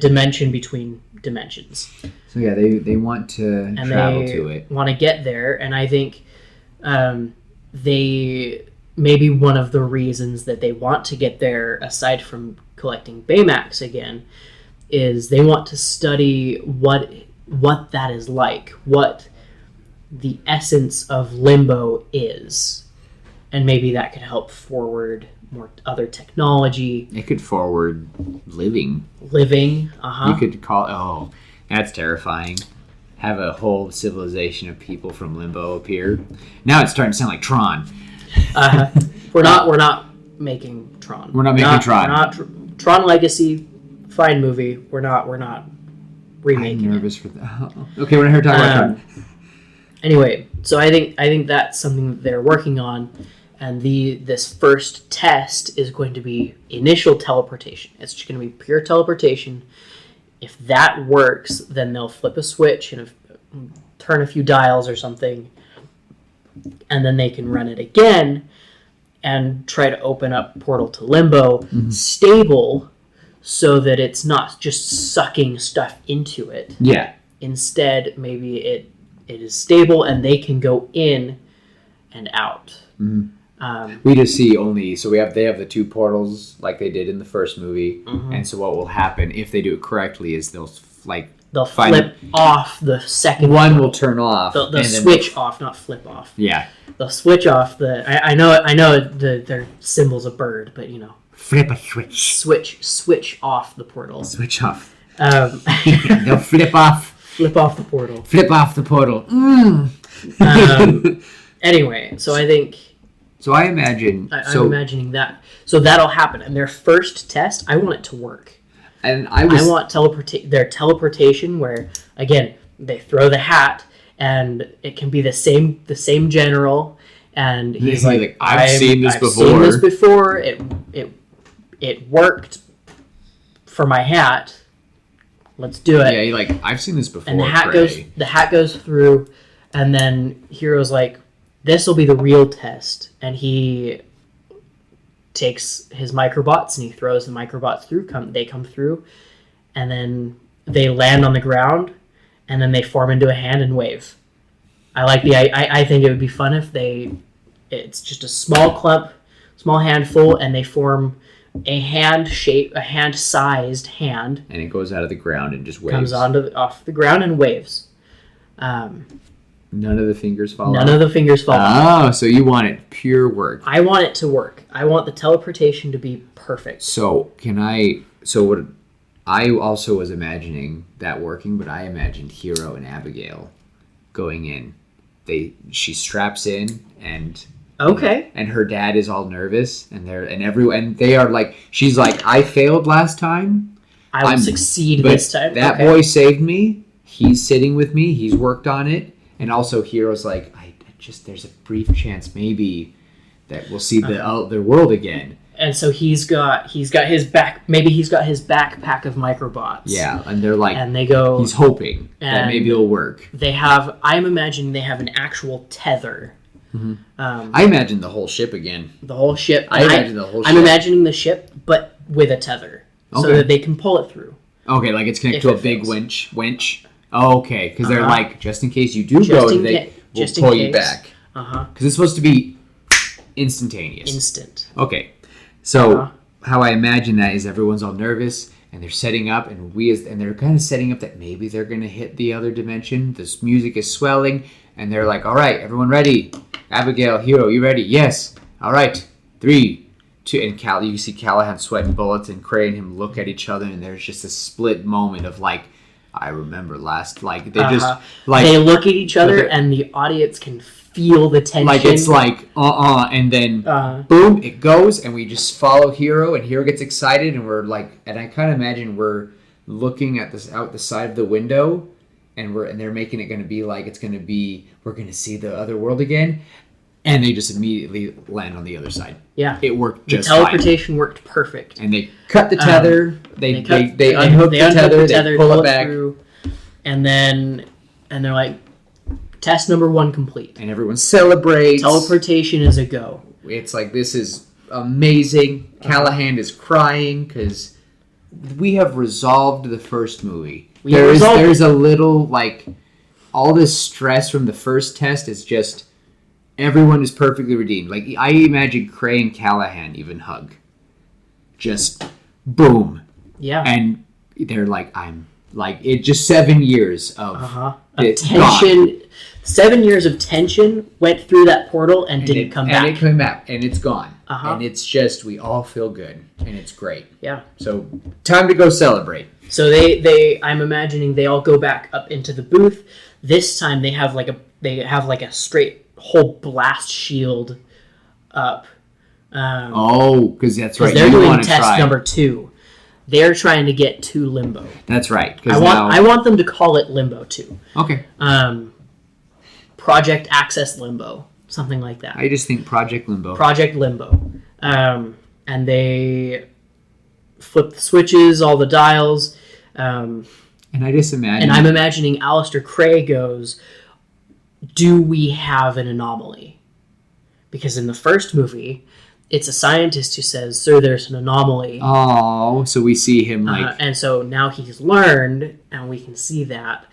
dimension between dimensions. So yeah, they want to And travel they to it. want to get there, and I think they maybe one of the reasons that they want to get there, aside from collecting Baymax again, is they want to study what that is like, what the essence of limbo is, and maybe that could help forward more other technology, It could forward living. living. You could call. Oh, that's terrifying. Have a whole civilization of people from Limbo appear. Now it's starting to sound like Tron. We're not making Tron. We're not making Tron. We're not Tron Legacy, fine movie. We're not remaking I'm it. nervous for that. Okay, we're not here to talk about Tron. Anyway, so I think that's something that they're working on, and this first test is going to be initial teleportation. It's just going to be pure teleportation. If that works, then they'll flip a switch and turn a few dials or something, and then they can run it again and try to open up Portal to Limbo, stable, so that it's not just sucking stuff into it. Yeah. Instead, maybe it is stable and they can go in and out. We just see only, so they have the two portals like they did in the first movie, and so what will happen if they do it correctly is they'll they'll Find flip off the second One portal. will turn off. They'll and then switch off, not flip off. Yeah. They'll switch off the. I know their symbol's a bird, but you know. Flip a switch. Switch off the portal. Switch off. They'll flip off. Flip off the portal. Flip off the portal. Anyway, so I think. So I imagine. I'm imagining that. So that'll happen. And their first test, I want it to work. And I want their teleportation where, again, they throw the hat and it can be the same general. And he's like, I've seen this before. Seen this before. It worked for my hat. Let's do it. Yeah, you're like, I've seen this before. And the hat goes through, and then Hero's like, this will be the real test. And he takes his microbots and he throws the microbots through. They come through, and then they land on the ground, and then they form into a hand and wave. I think it would be fun if it's just a small clump, small handful, and they form a hand-sized hand, and it goes out of the ground and just waves. Comes off the ground and waves. None of the fingers fall None of the fingers fall off. Oh, so you want it pure work. I want it to work. I want the teleportation to be perfect. So what I also was imagining that working, but I imagined Hero and Abigail going in. She straps in and okay. And her dad is all nervous and they are like, she's like, I failed last time. I will succeed this time. That boy saved me. He's sitting with me. He's worked on it. And also Hero's like, there's a brief chance maybe that we'll see the world again. And so he's got his backpack of microbots. Yeah, and they're like, and they go. He's hoping that maybe it'll work. I'm imagining they have an actual tether. Mm-hmm. I imagine the whole ship again. The whole ship. I imagine the whole ship. I'm imagining the ship, but with a tether, so that they can pull it through. Okay, like it's connected to a big winch. Oh, okay, because they're like, just in case you do go, we'll pull you back. Because it's supposed to be instantaneous. Instant. Okay, so how I imagine that is everyone's all nervous and they're setting up, and they're kind of setting up that maybe they're gonna hit the other dimension. This music is swelling, and they're like, "All right, everyone ready? Abigail, Hero, you ready? Yes. All right, 3, 2." And you see Callahan sweating bullets, and Cray and him look at each other, and there's just a split moment of like, I remember last, like they just like they look at each other, and the audience can feel the tension. Like it's like and then boom, it goes, and we just follow Hero, and Hero gets excited, and we're like, and I kind of imagine we're looking at this out the side of the window, and they're making it going to be like we're going to see the other world again, and they just immediately land on the other side. Yeah, it worked just fine. The teleportation worked perfect. And they cut the tether. They unhook the tether. They pull it back through, and they're like, test number 1 complete. And everyone celebrates. Teleportation is a go. It's like, this is amazing. Callahan is crying because we have resolved the first movie. There's a little like all this stress from the first test is just. Everyone is perfectly redeemed. Like, I imagine Cray and Callahan even hug. Just boom. Yeah. And they're like, it just 7 years of tension. Gone. 7 years of tension went through that portal and didn't come back. And it came back, and it's gone. And it's just, we all feel good, and it's great. Yeah. So, time to go celebrate. So I'm imagining they all go back up into the booth. This time they have like a straight whole blast shield up. Because that's right. They're doing test number 2. They're trying to get to Limbo. That's right. I want them to call it Limbo 2. Okay. Project Access Limbo, something like that. I just think Project Limbo. Project Limbo. And they flip the switches, all the dials. And I just imagine. And I'm imagining Alistair Cray goes, do we have an anomaly? Because in the first movie, it's a scientist who says, sir, there's an anomaly. Oh, so we see him like... and so now he's learned, and we can see that.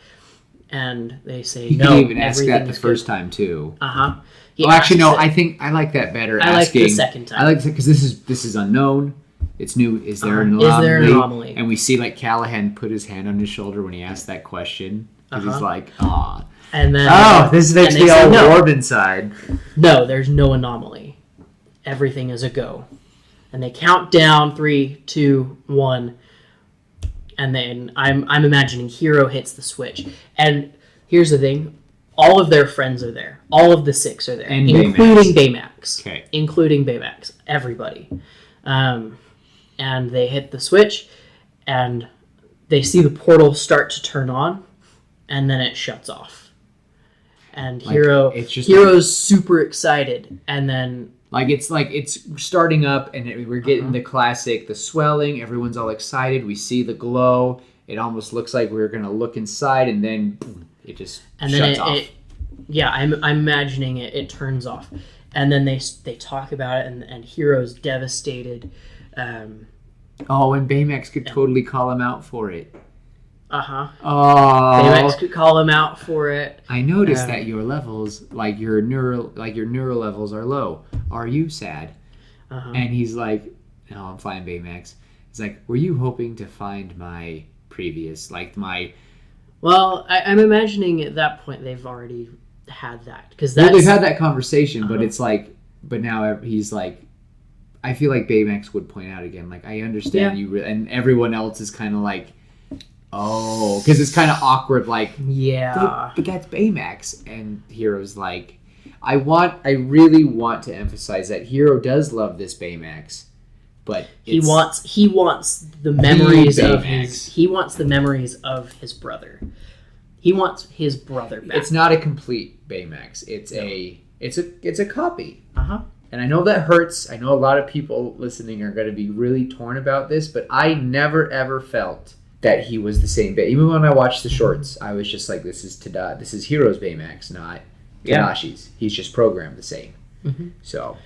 And they say, no, everything even ask that the first time, too. Actually, no, I think I like that better. I like the second time. I like it because this is unknown. It's new. Is there an Is there an anomaly? anomaly? And we see like Callahan put his hand on his shoulder when he asked that question. Because he's like, "Aw, And then this makes and me they all say no. warm inside." No, there's no anomaly. Everything is a go. And they count down 3, 2, 1, and then I'm imagining Hero hits the switch. And here's the thing: all of their friends are there. All of the 6 are there, And including Baymax. Okay. Including Baymax. Everybody. And they hit the switch, and they see the portal start to turn on, and then it shuts off. And Hero's super excited, and then it's starting up, and we're getting the classic, the swelling. Everyone's all excited. We see the glow. It almost looks like we're gonna look inside, and then boom, it just shuts off. I'm imagining it turns off, and then they talk about it, and Hero's devastated. And Baymax could totally call him out for it. Oh, Baymax could call him out for it. I noticed that your levels, your neural levels are low. Are you sad? And he's like, "No, I'm fine, Baymax." He's like, "Were you hoping to find my previous, Well, I'm imagining at that point they've already had that because they've had that conversation, but it's like, but now he's like, I feel like Baymax would point out again, like, I understand you, and everyone else is kind of like, oh, because it's kind of awkward, like, yeah, but that's Baymax, and Hero's like, I really want to emphasize that Hero does love this Baymax, but he wants the memories of his brother. He wants his brother back. It's not a complete Baymax. It's a copy. And I know that hurts. I know a lot of people listening are going to be really torn about this, but I never ever felt that he was the same Baymax. Even when I watched the shorts, I was just like, this is Hero's Baymax, not Tadashi's. He's just programmed the same. So,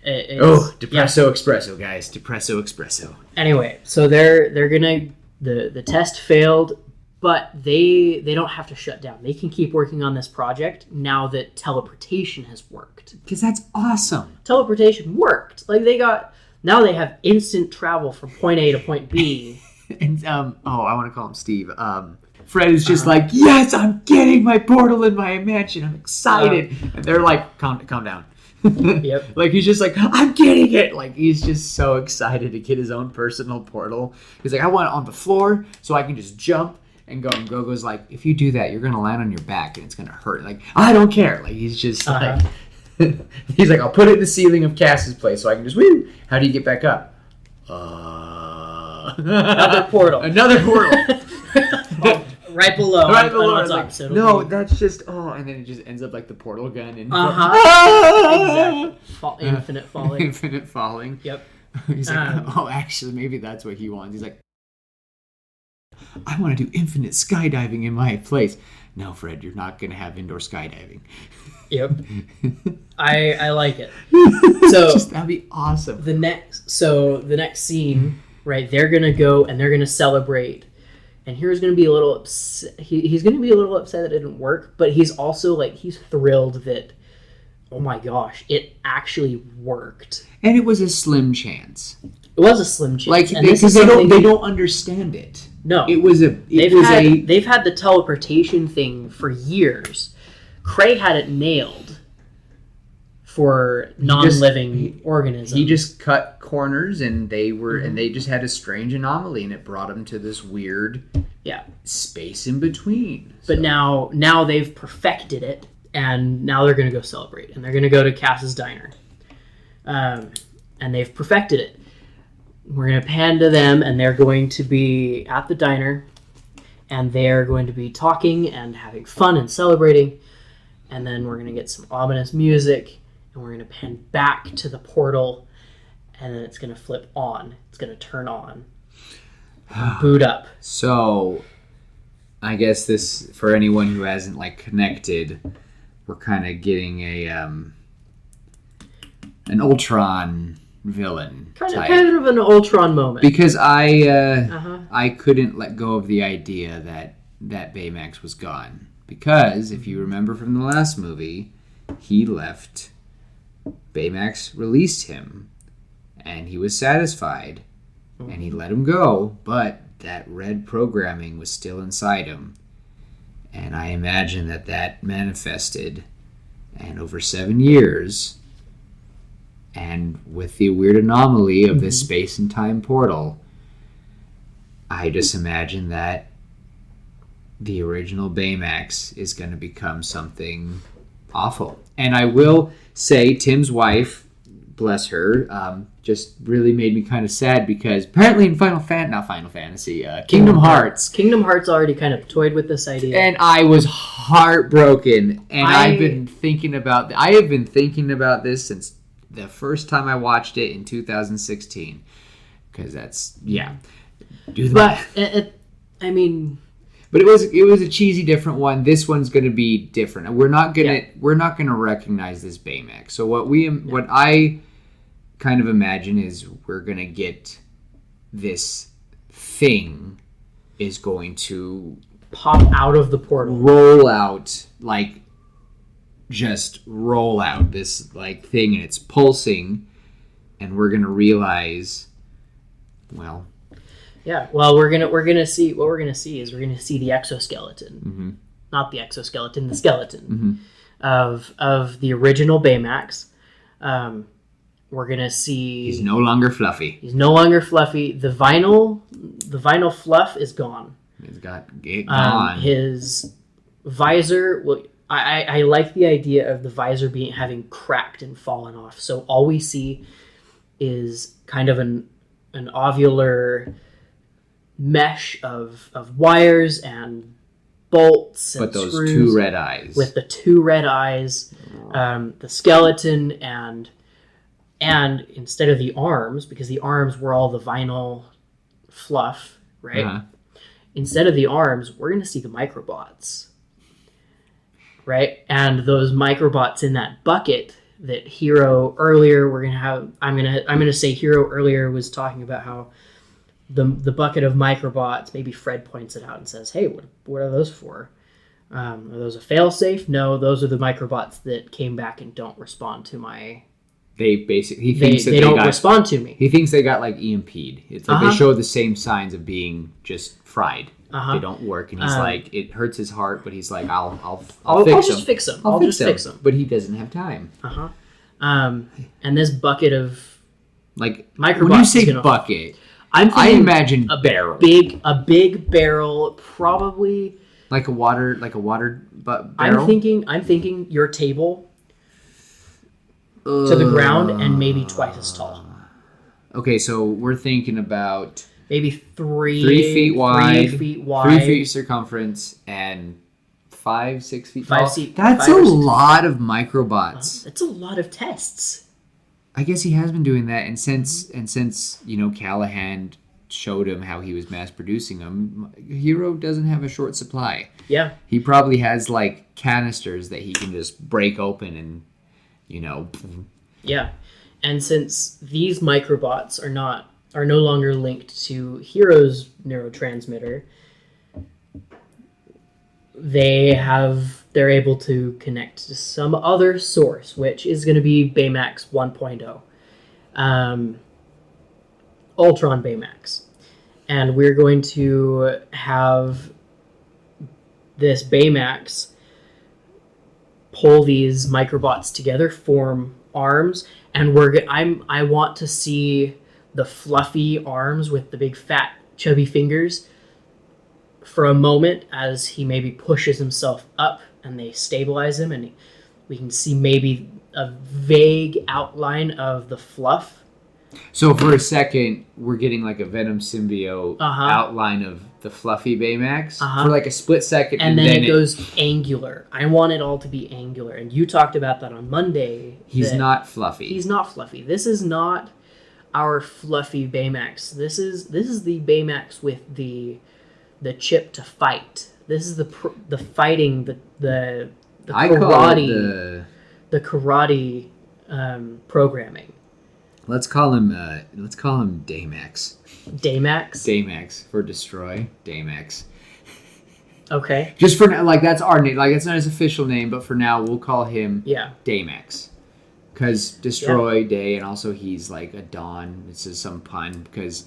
Depresso Espresso, guys. Depresso Espresso. Anyway, so they're gonna the test failed, but they don't have to shut down. They can keep working on this project now that teleportation has worked. Because that's awesome. Teleportation worked. Like now they have instant travel from point A to point B. And I want to call him Steve. Fred is just like, yes, I'm getting my portal in my mansion. I'm excited. And they're like, calm down. Yep. Like, he's just like, I'm getting it. Like, he's just so excited to get his own personal portal. He's like, I want it on the floor so I can just jump and go. And Gogo's like, if you do that, you're going to land on your back and it's going to hurt. Like, I don't care. Like, he's just like, he's like, I'll put it in the ceiling of Cass's place so I can just, woo. How do you get back up? Another portal. Right below. Right below. On Like, top, no, that's just and then it just ends up like the portal gun and exactly. Infinite falling. Infinite falling. Yep. He's like, actually, maybe that's what he wants. He's like, I want to do infinite skydiving in my place. No, Fred, you're not going to have indoor skydiving. Yep. I like it. So that'd be awesome. The next scene, right? They're gonna go and they're gonna celebrate, and Hero's gonna be a little upset. He's gonna be a little upset that it didn't work, but he's also like he's thrilled that, oh my gosh, it actually worked. And it was a slim chance. It was a slim chance, like and because they don't understand it. No, they've had the teleportation thing for years. Cray had it nailed for non-living organisms. He just cut corners, and they just had a strange anomaly, and it brought them to this weird space in between. But now they've perfected it, and now they're going to go celebrate, and they're going to go to Cass's diner, and they've perfected it. We're going to pan to them, and they're going to be at the diner, and they're going to be talking and having fun and celebrating. And then we're going to get some ominous music, and we're going to pan back to the portal, and then it's going to flip on. It's going to turn on. And boot up. So, I guess this, for anyone who hasn't, connected, we're kind of getting an Ultron villain kind of an Ultron moment. Because I couldn't let go of the idea that Baymax was gone. Because, if you remember from the last movie, he left, Baymax released him, and he was satisfied, and he let him go, but that red programming was still inside him. And I imagine that manifested, and over 7 years, and with the weird anomaly of this space and time portal, I just imagine that the original Baymax is going to become something awful. And I will say, Tim's wife, bless her, just really made me kind of sad because apparently in Kingdom Hearts. Kingdom Hearts already kind of toyed with this idea. And I was heartbroken. And I have been thinking about this since the first time I watched it in 2016. Because that's, yeah. But it was a cheesy different one. This one's going to be different. We're not going to recognize this Baymax. So what I kind of imagine is we're going to get this thing is going to pop out of the portal, roll out this like thing, and it's pulsing, and we're going to realize, well, yeah, well, we're gonna see the exoskeleton, not the exoskeleton, the skeleton of the original Baymax. We're gonna see he's no longer fluffy. The vinyl fluff is gone. It's got it gone. His visor. Well, I like the idea of the visor having cracked and fallen off. So all we see is kind of an ovular mesh of wires and bolts and those screws two red eyes. With the two red eyes, the skeleton, and instead of the arms, because the arms were all the vinyl fluff, right? Uh-huh. Instead of the arms, we're going to see the microbots, right? And those microbots in that bucket that Hiro earlier, I'm gonna say Hiro earlier was talking about how the bucket of microbots, maybe Fred points it out and says, hey, what are those for? Are those a failsafe? No, those are the microbots that came back and don't respond to my... They don't respond to me. He thinks they got like EMP'd. It's like they show the same signs of being just fried. They don't work, and he's like, it hurts his heart, but he's like, I'll just fix them. I'll just fix them. But he doesn't have time. And this bucket of like microbots. When you say bucket, I imagine a barrel, a big barrel, probably like a water barrel. I'm thinking your table to the ground and maybe twice as tall. Okay, so we're thinking about maybe 3 feet wide, 3 feet wide, 3 feet circumference, and 5-6 feet tall. That's a lot of microbots. That's a lot of tests. I guess he has been doing that, and since Callahan showed him how he was mass producing them, Hiro doesn't have a short supply. Yeah, he probably has like canisters that he can just break open and. Yeah, and since these microbots are no longer linked to Hiro's neurotransmitter, they're able to connect to some other source, which is going to be Baymax 1.0, Ultron Baymax, and we're going to have this Baymax pull these microbots together, form arms, and I want to see the fluffy arms with the big fat chubby fingers for a moment as he maybe pushes himself up and they stabilize him, and we can see maybe a vague outline of the fluff. So for a second, we're getting like a Venom symbiote outline of the fluffy Baymax for like a split second. And then it goes angular. I want it all to be angular. And you talked about that on Monday. He's not fluffy. He's not fluffy. This is not our fluffy Baymax. This is the Baymax with the chip to fight. This is the fighting, the karate, the karate programming. Let's call him Daymax. Daymax? Daymax for destroy. Daymax. Okay. Just for now, like that's our name. Like it's not his official name, but for now we'll call him Daymax. Because destroy day, and also he's like a dawn. This is some pun because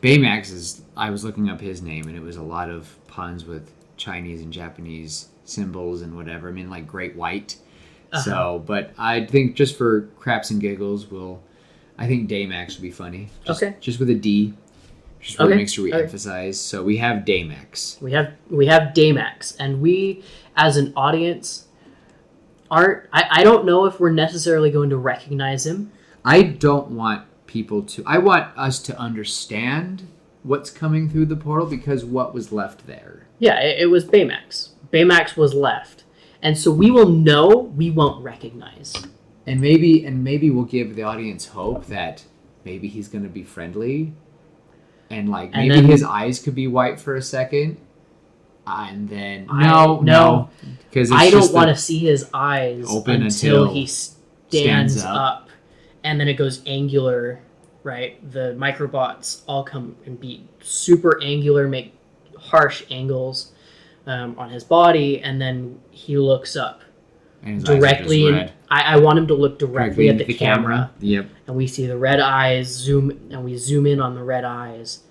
Baymax is. I was looking up his name, and it was a lot of puns with Chinese and Japanese symbols and whatever. I mean, like Great White. So, but I think just for craps and giggles, I think Daymax would be funny. Just with a D. Just want to make sure we emphasize. So we have Daymax. We have Daymax, and we, as an audience, aren't. I don't know if we're necessarily going to recognize him. I don't want people to. I want us to understand what's coming through the portal because what was left there. Yeah, it was Baymax. Baymax was left, and so we will know. We won't recognize. And maybe we'll give the audience hope that maybe he's going to be friendly. And like maybe then, his eyes could be white for a second, and then no, because I don't want to see his eyes open until he stands up, and then it goes angular, right? The microbots all come and be super angular, make harsh angles on his body, and then he looks up and directly. And I want him to look directly at the camera. Yep. And we see the red eyes we zoom in on the red eyes.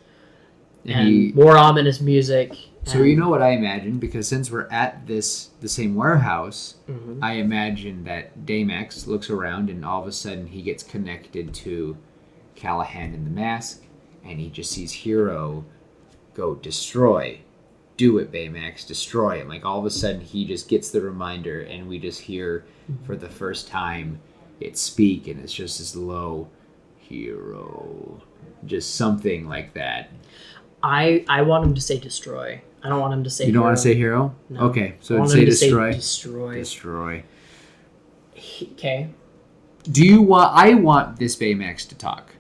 And more ominous music. So you know what I imagine? Because since we're at the same warehouse, I imagine that Daymax looks around and all of a sudden he gets connected to Callahan in the mask, and he just sees Hero go destroy. Do it, Baymax, destroy him. Like all of a sudden he just gets the reminder, and we just hear for the first time it speak, and it's just this low Hero, just something like that. I want him to say destroy. I don't want him to say. You don't want to say Hero? No. Okay, so say destroy. Destroy. Okay. Do you want? I want this Baymax to talk.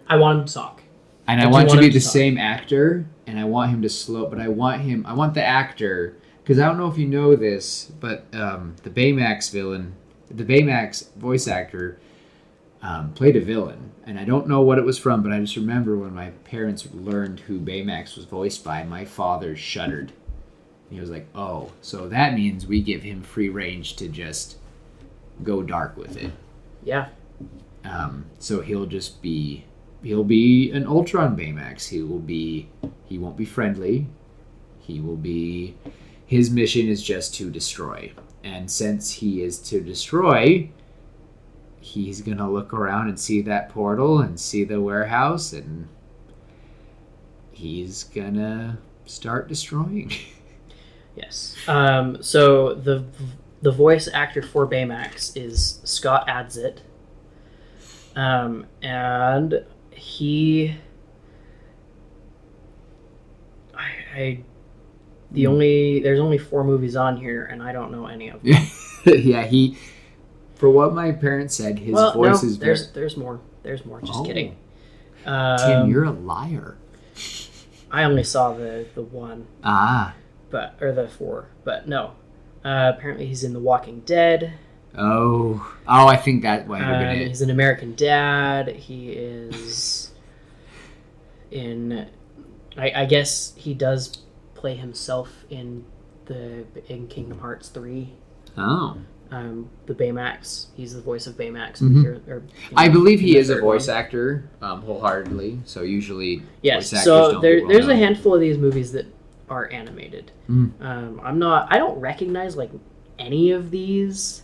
I want him to talk. And I want to be the same actor, and I want him to slow. But I want the actor, because I don't know if you know this, but the Baymax villain, the Baymax voice actor, played a villain, and I don't know what it was from, but I just remember when my parents learned who Baymax was voiced by, my father shuddered. He was like, "Oh, so that means we give him free range to just go dark with it." Yeah. So he'll be an Ultron Baymax. He won't be friendly. His mission is just to destroy. And since he is to destroy, he's going to look around and see that portal and see the warehouse, and he's going to start destroying. Yes. So the voice actor for Baymax is Scott Adsit. And he... There's only 4 movies on here, and I don't know any of them. Yeah, for what my parents said, his voice is very... There's more. There's more. Just kidding. Tim, you're a liar. I only saw the one. Or the 4. But no. Apparently he's in The Walking Dead. Oh, I think that might have been it. He's an American Dad. He is in... I guess he does play himself in Kingdom Hearts 3. Oh. The Baymax. He's the voice of Baymax. I believe he is a voice actor, wholeheartedly. So usually, yes. Voice actors So don't there's a handful of these movies that are animated. Mm. I don't recognize like any of these.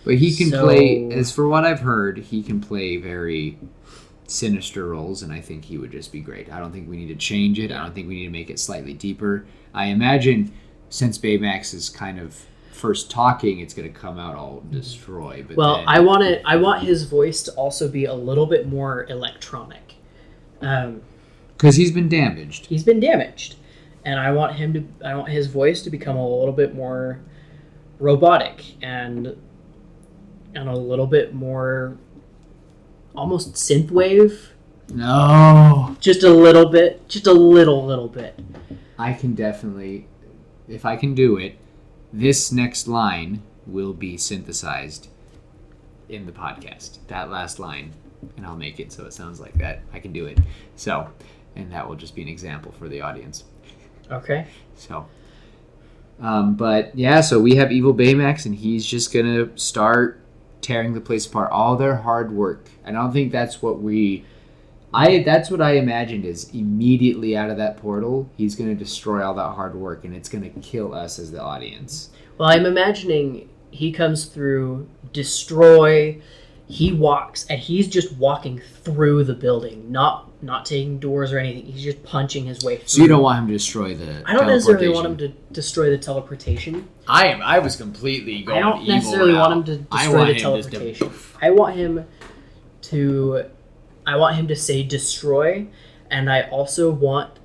But he can play, as for what I've heard, he can play very sinister roles, and I think he would just be great. I don't think we need to change it. I don't think we need to make it slightly deeper. I imagine since Baymax is kind of first talking, it's going to come out all destroy. But I want his voice to also be a little bit more electronic. Because he's been damaged. He's been damaged, and I want his voice to become a little bit more robotic and a little bit more almost synthwave. No. Just a little bit. Just a little bit. I can definitely, if I can do it, this next line will be synthesized in the podcast. That last line. And I'll make it so it sounds like that. I can do it. So, and that will just be an example for the audience. Okay. So, but yeah, so we have Evil Baymax, and he's just going to start tearing the place apart. All their hard work. And I don't think that's what we That's what I imagined is immediately out of that portal, he's going to destroy all that hard work, and it's going to kill us as the audience. Well, I'm imagining he comes through, destroy. He walks, and he's just walking through the building, not taking doors or anything. He's just punching his way through. So you don't want him to destroy the I don't necessarily want him to destroy the teleportation. I was completely going evil. I don't necessarily want him to destroy the him teleportation. I want him to say destroy, and I also want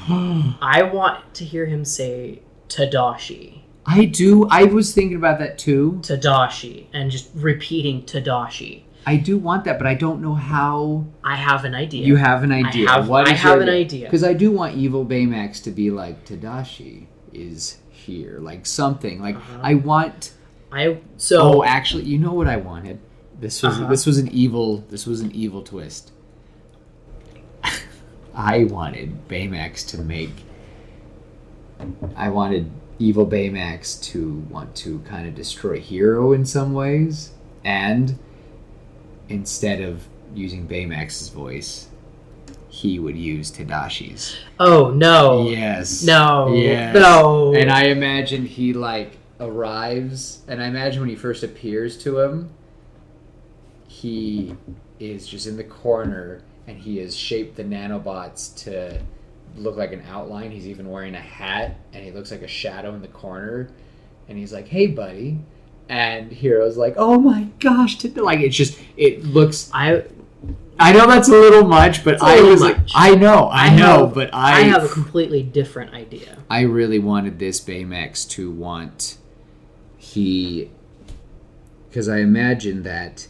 I want to hear him say Tadashi. I do. I was thinking about that too. Tadashi, and just repeating Tadashi. I do want that, but I don't know how. I have an idea. You have an idea. I have an idea. Because I do want Evil Baymax to be like, Tadashi is here. Like something. Like, I want... Oh, actually, you know what I wanted? This was an evil twist. I wanted Baymax to make... I wanted Evil Baymax to want to kind of destroy Hero in some ways, and instead of using Baymax's voice, he would use Tadashi's. Oh, no. Yes. No. Yes. No. And I imagine he, like, arrives, and I imagine when he first appears to him, he is just in the corner, and he has shaped the nanobots to look like an outline. He's even wearing a hat, and he looks like a shadow in the corner, and he's like, "Hey, buddy." And Hero's like, "Oh my gosh!" Like, it looks. I know that's a little much, but I know, but I have a completely different idea. I really wanted this Baymax to want because I imagine that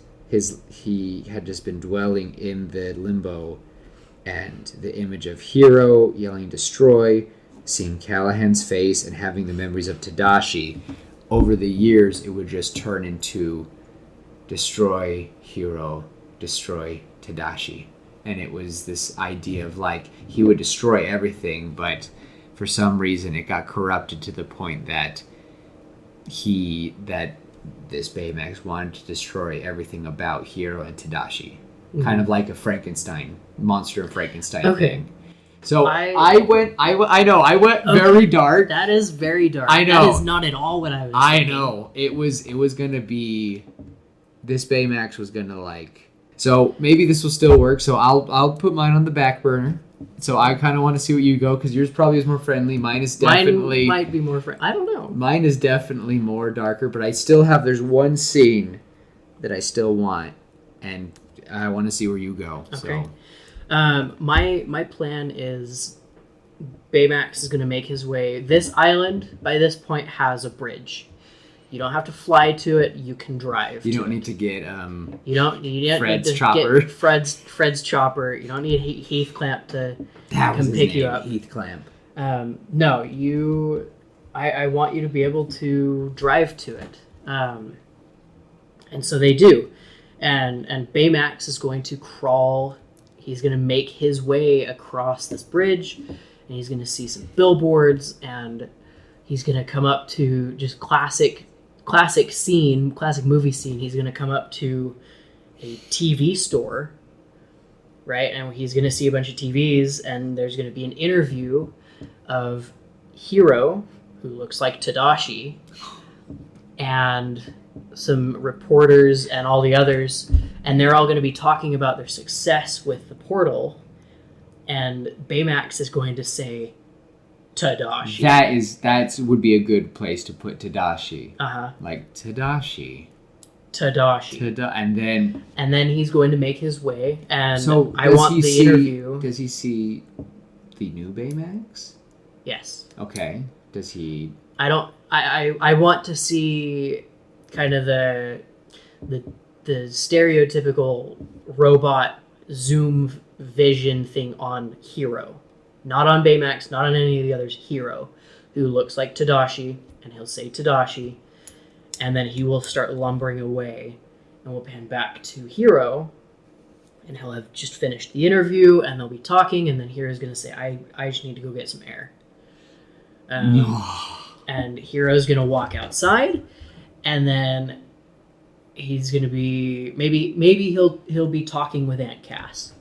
he had just been dwelling in the limbo, and the image of Hero yelling destroy, seeing Callahan's face, and having the memories of Tadashi, over the years it would just turn into destroy Hero, destroy Tadashi. And it was this idea of like he would destroy everything, but for some reason it got corrupted to the point that this Baymax wanted to destroy everything about Hero and Tadashi. Mm-hmm. Kind of like a Frankenstein, Monster of Frankenstein thing. So I went very dark. That is very dark. I know. That is not at all what I was thinking. I know. It was gonna be, this Baymax was gonna like, so maybe this will still work. So I'll put mine on the back burner. So I kind of want to see what you go, because yours probably is more friendly. Mine might be more friendly. I don't know. Mine is definitely more darker, but I still have, there's one scene that I still want, and I want to see where you go. Okay. So. My plan is Baymax is going to make his way. This island, by this point, has a bridge. You don't have to fly to it. You can drive. You don't need to get Fred's chopper. Fred's chopper. You don't need Heath Clamp to come pick you up. Heath Clamp. No, you. I want you to be able to drive to it, and so they do, and Baymax is going to crawl. He's going to make his way across this bridge, and he's going to see some billboards, and he's going to come up to just classic movie scene. He's going to come up to a TV store, right? And he's going to see a bunch of TVs, and there's going to be an interview of Hero, who looks like Tadashi, and some reporters and all the others, and they're all going to be talking about their success with the portal, and Baymax is going to say Tadashi. That would be a good place to put Tadashi. Like Tadashi. And then he's going to make his way, and so I want the interview. Does he see the new Baymax? Yes. Okay. Does he? I want to see kind of the stereotypical robot zoom vision thing on Hero. Not on Baymax, not on any of the others. Hero, who looks like Tadashi, and he'll say Tadashi, and then he will start lumbering away, and we'll pan back to Hero, and he'll have just finished the interview, and they'll be talking, and then Hero's going to say, I just need to go get some air. And Hero's going to walk outside, and then he's gonna be maybe he'll be talking with Aunt Cass.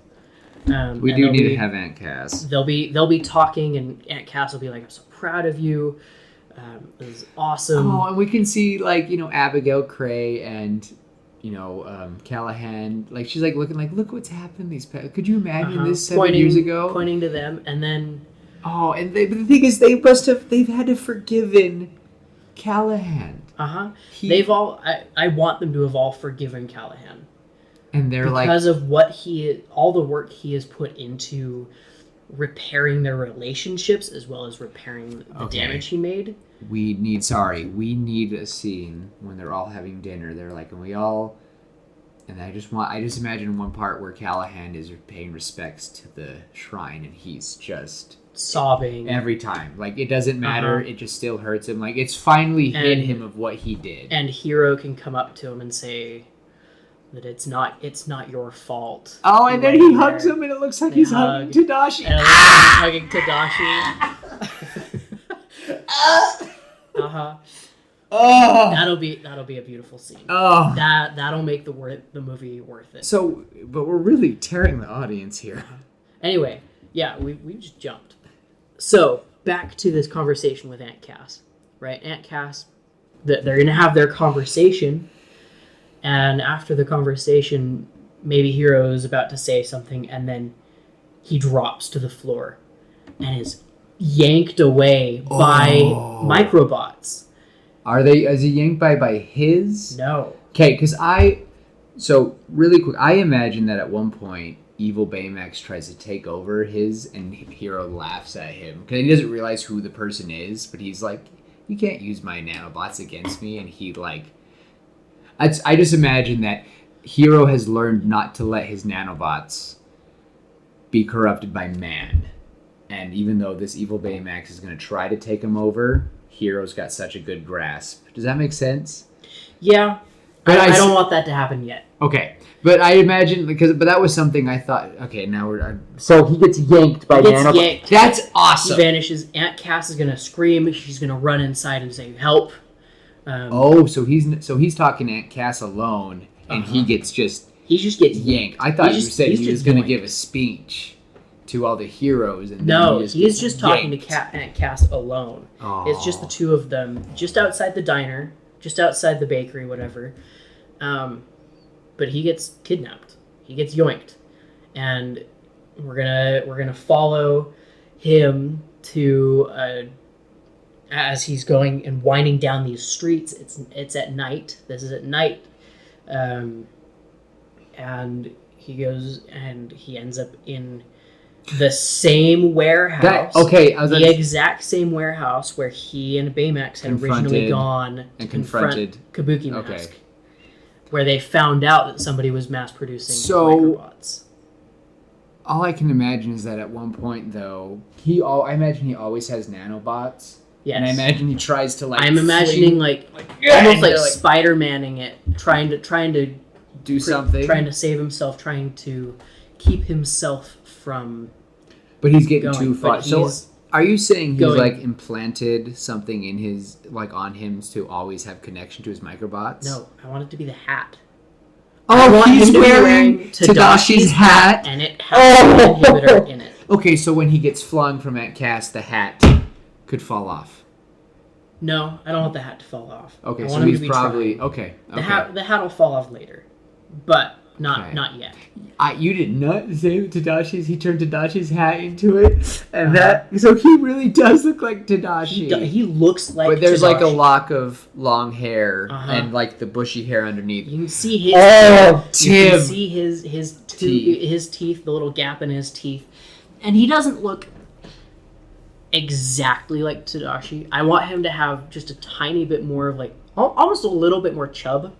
We do need to have Aunt Cass. They'll be talking, and Aunt Cass will be like, "I'm so proud of you. This is awesome." Oh, and we can see like Abigail Cray and Callahan. Like she's like looking like, look what's happened. Could you imagine this 7 years ago? Pointing to them, and then but the thing is, they've had to forgiven Callahan. I want them to have all forgiven Callahan. And they're because of all the work he has put into repairing their relationships as well as repairing the damage he made. We need a scene when they're all having dinner. They're like, and I just imagine one part where Callahan is paying respects to the shrine and he's just sobbing every time. Like it doesn't matter. It just still hurts him. Like it's finally hit him of what he did. And Hiro can come up to him and say that it's not your fault. Oh, and then he hugs him, and it looks like he's hugging Tadashi. And hugging Tadashi. Oh, that'll be a beautiful scene. Oh, that'll make the movie worth it. So, but we're really tearing the audience here. Anyway, yeah, we just jumped. So back to this conversation with Aunt Cass, right? Aunt Cass, they're gonna have their conversation. And after the conversation, maybe Hiro is about to say something, and then he drops to the floor and is yanked away by microbots. Is he yanked by his? No. Okay, so really quick, I imagine that at one point, evil Baymax tries to take over his, and Hiro laughs at him. Because he doesn't realize who the person is, but he's like, you can't use my nanobots against me, and he I just imagine that Hiro has learned not to let his nanobots be corrupted by man. And even though this evil Baymax is going to try to take him over, Hiro's got such a good grasp. Does that make sense? Yeah. But I don't want that to happen yet. Okay. But I imagine, but that was something I thought, okay, now so he gets yanked by nanobots. That's awesome. He vanishes. Aunt Cass is going to scream. She's going to run inside and say, help. So he's talking to Aunt Cass alone, and he just gets yanked. I thought you said he was going to give a speech to all the heroes, and no, he's just talking to Aunt Cass alone. Oh. It's just the two of them, just outside the diner, just outside the bakery, whatever. But he gets kidnapped. He gets yoinked, and we're gonna follow him to. As he's going and winding down these streets, it's at night. This is at night, and he goes and he ends up in the same warehouse. The exact same warehouse where he and Baymax had originally gone to confront Kabuki Mask, where they found out that somebody was mass producing microbots. All I can imagine is that at one point, though, I imagine he always has nanobots. Yes. And I imagine he tries to I'm imagining almost like Spider-Manning it, trying to do something, trying to save himself, trying to keep himself from. But he's getting too far. So, are you saying he's implanted something in his on him to always have connection to his microbots? No, I want it to be the hat. Oh, he's wearing Tadashi's hat, and it has an inhibitor in it. Okay, so when he gets flung from Aunt Cass, the hat could fall off. No, I don't want the hat to fall off. Okay, so he's probably okay. The hat will fall off later, but not yet. You did not say Tadashi's. He turned Tadashi's hat into it, and so he really does look like Tadashi. He looks like. But there's Tadashi. A lock of long hair and the bushy hair underneath. You can see his. Tim. You can see his teeth, the little gap in his teeth, and he doesn't look exactly like Tadashi. I want him to have just a tiny bit more of almost a little bit more chub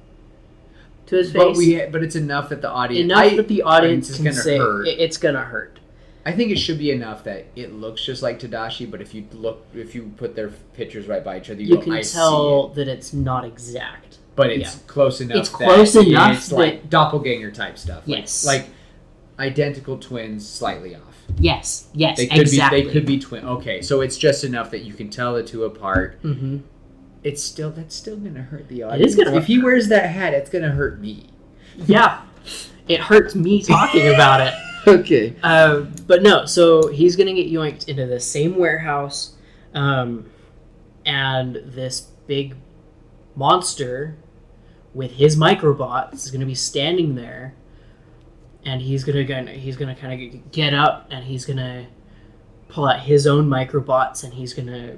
to his face. But it's enough that the audience can say it's gonna hurt. I think it should be enough that it looks just like Tadashi, but if you put their pictures right by each other, you can tell that it's not exact. But it's close enough. It's close enough. It's like doppelganger type stuff. Yes. Like identical twins, slightly off. Yes, exactly. They could be twin. Okay, so it's just enough that you can tell the two apart. Mm-hmm. that's still gonna hurt the It audience. is gonna If he wears that hat, it's gonna hurt me. Yeah, it hurts me talking about it. Okay. But no, so he's gonna get yoinked into the same warehouse, and this big monster with his microbots is gonna be standing there, and he's gonna kind of get up, and he's gonna pull out his own microbots, and he's gonna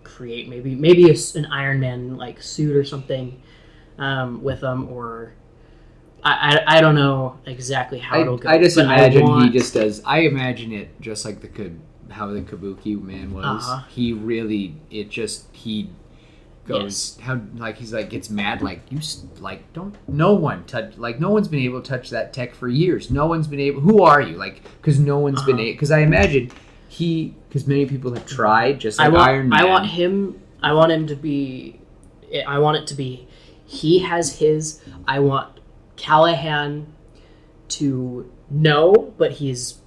create maybe an Iron Man like suit or something with them, or I don't know exactly how it'll go. I just but imagine want- he just does. I imagine it just like how the Kabuki man was. Uh-huh. He really he goes how like he's like gets mad like you like don't no one touch like no one's been able to touch that tech for years. No one's been able. Who are you like? Because no one's been able. Because I imagine because many people have tried just like Iron Man. I want him to be. I want it to be. He has his. I want Callahan to know, but he's,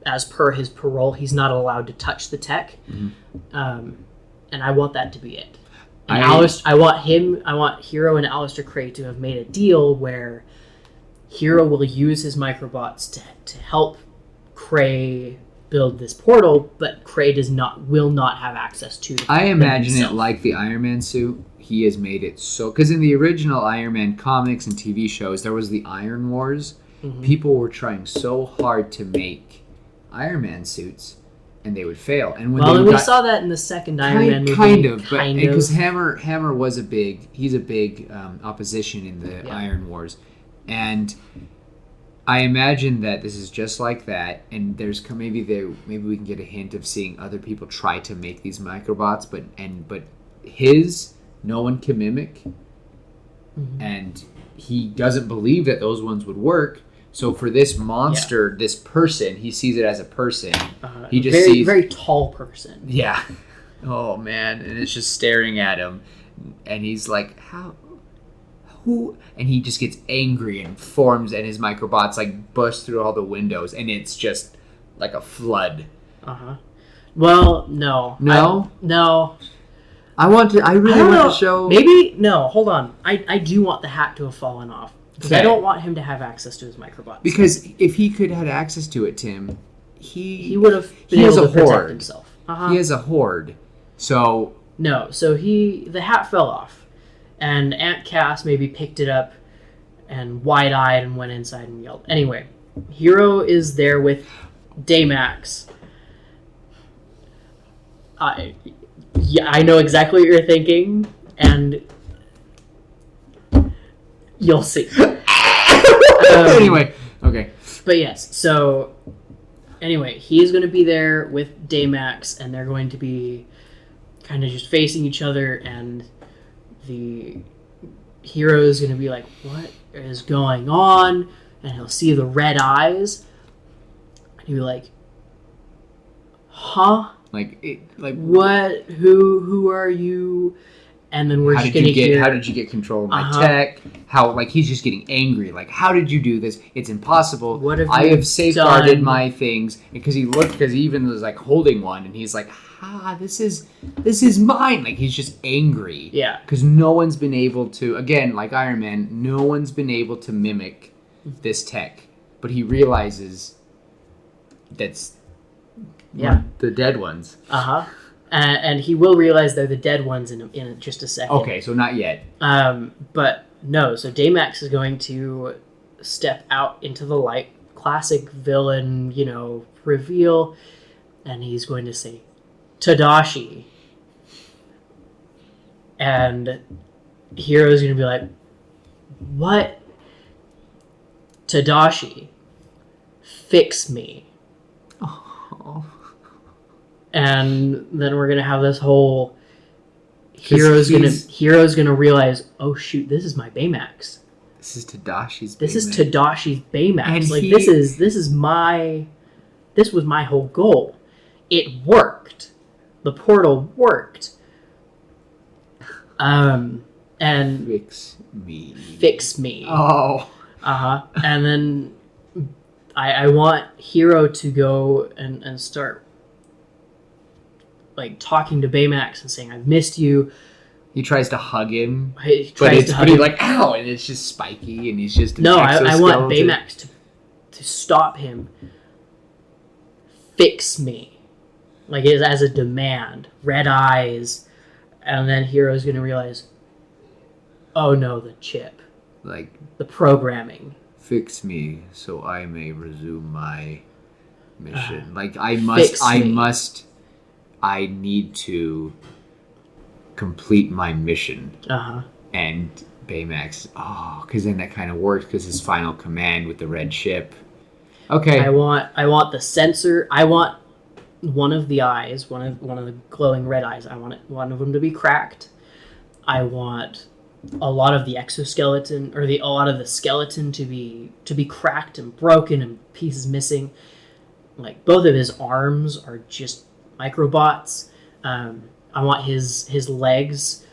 as per his parole, he's not allowed to touch the tech. Mm-hmm. And I want that to be it. And I want Hero and Aleister Crate to have made a deal where Hero will use his microbots to help Cray build this portal, but Cray will not have access to I imagine himself. it like the Iron Man suit. He has made it so because in the original Iron Man comics and TV shows, there was the Iron Wars. Mm-hmm. People were trying so hard to make Iron Man suits, and they would fail. And when we saw that in the second Iron Man movie, but because Hammer was he's a big opposition in the Iron Wars, and I imagine that this is just like that. And there's maybe we can get a hint of seeing other people try to make these microbots, but his. No one can mimic, and he doesn't believe that those ones would work. So for this monster, this person, he sees it as a person. He just very, sees very tall person. Yeah. Oh man, and it's just staring at him, and he's like, who? And he just gets angry and forms, and his microbots like burst through all the windows, and it's just like a flood. Well, no. No. I really don't want know. to show. Maybe no. Hold on. I do want the hat to have fallen off because Okay. I don't want him to have access to his microbots. Because if he could have access to it, Tim, he would have been he has able a to protect horde. himself. He has a horde. So No, so the hat fell off, and Aunt Cass maybe picked it up and wide-eyed and went inside and yelled. Anyway, Hero is there with Daymax. I know exactly what you're thinking, and you'll see. Anyway, okay. But yes, so anyway, he's going to be there with Daymax, and they're going to be kind of just facing each other, and the hero is going to be like, what is going on? And he'll see the red eyes, and he'll be like, huh? Like What? Who are you? And then we're how just did going you to get? hear... How did you get control of my tech? How he's just getting angry. Like, how did you do this? It's impossible. What have I you have safeguarded done? my things because he even was like holding one, and he's like, this is mine. Like he's just angry. Yeah. Because no one's been able to. Again, like Iron Man, no one's been able to mimic this tech, but he realizes that's the dead ones. And he will realize they're the dead ones in just a second. Okay, so not yet. But no, so Daymax is going to step out into the light, classic villain, reveal, and he's going to say, Tadashi. And Hero's going to be like, what? Tadashi, fix me. Oh. And then we're gonna have this whole Hero's gonna realize, oh shoot, this is my Baymax. This is Tadashi's Baymax. This is Tadashi's Baymax. And this was my whole goal. It worked. The portal worked. And fix me. Oh. And then I want Hero to go and start like talking to Baymax and saying, "I've missed you." He tries to hug him, He but tries it's to hug pretty him. like ow, and it's just spiky, and he's just an No, I want exoskeleton. Baymax to stop him. Fix me, like as a demand. Red eyes, and then Hero's gonna realize, oh no, the chip, Like, the programming. fix me so I may resume my mission. Like I fix me. I need to complete my mission. And Baymax, because then that kind of works because his final command with the red chip. Okay. I want the sensor. I want one of the eyes, one of the glowing red eyes. I want one of them to be cracked. I want a lot of the exoskeleton or a lot of the skeleton to be cracked and broken and pieces missing. Like both of his arms are just microbots. I want his legs,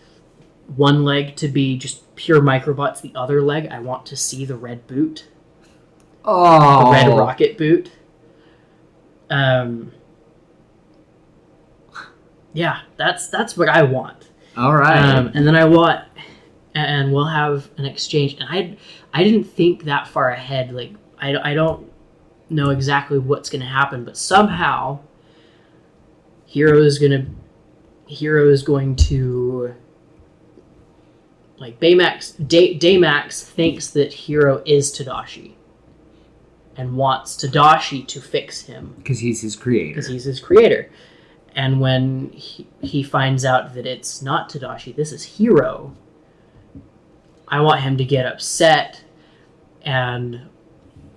one leg to be just pure microbots. The other leg, I want to see the red boot, the red rocket boot. Yeah, that's what I want. All right. And then I want, and we'll have an exchange. And I didn't think that far ahead. Like I don't know exactly what's going to happen, but somehow Hero is going to like Daymax thinks that Hero is Tadashi and wants Tadashi to fix him Because he's his creator. because he's his creator. And when he finds out that it's not Tadashi, this is Hero, I want him to get upset, and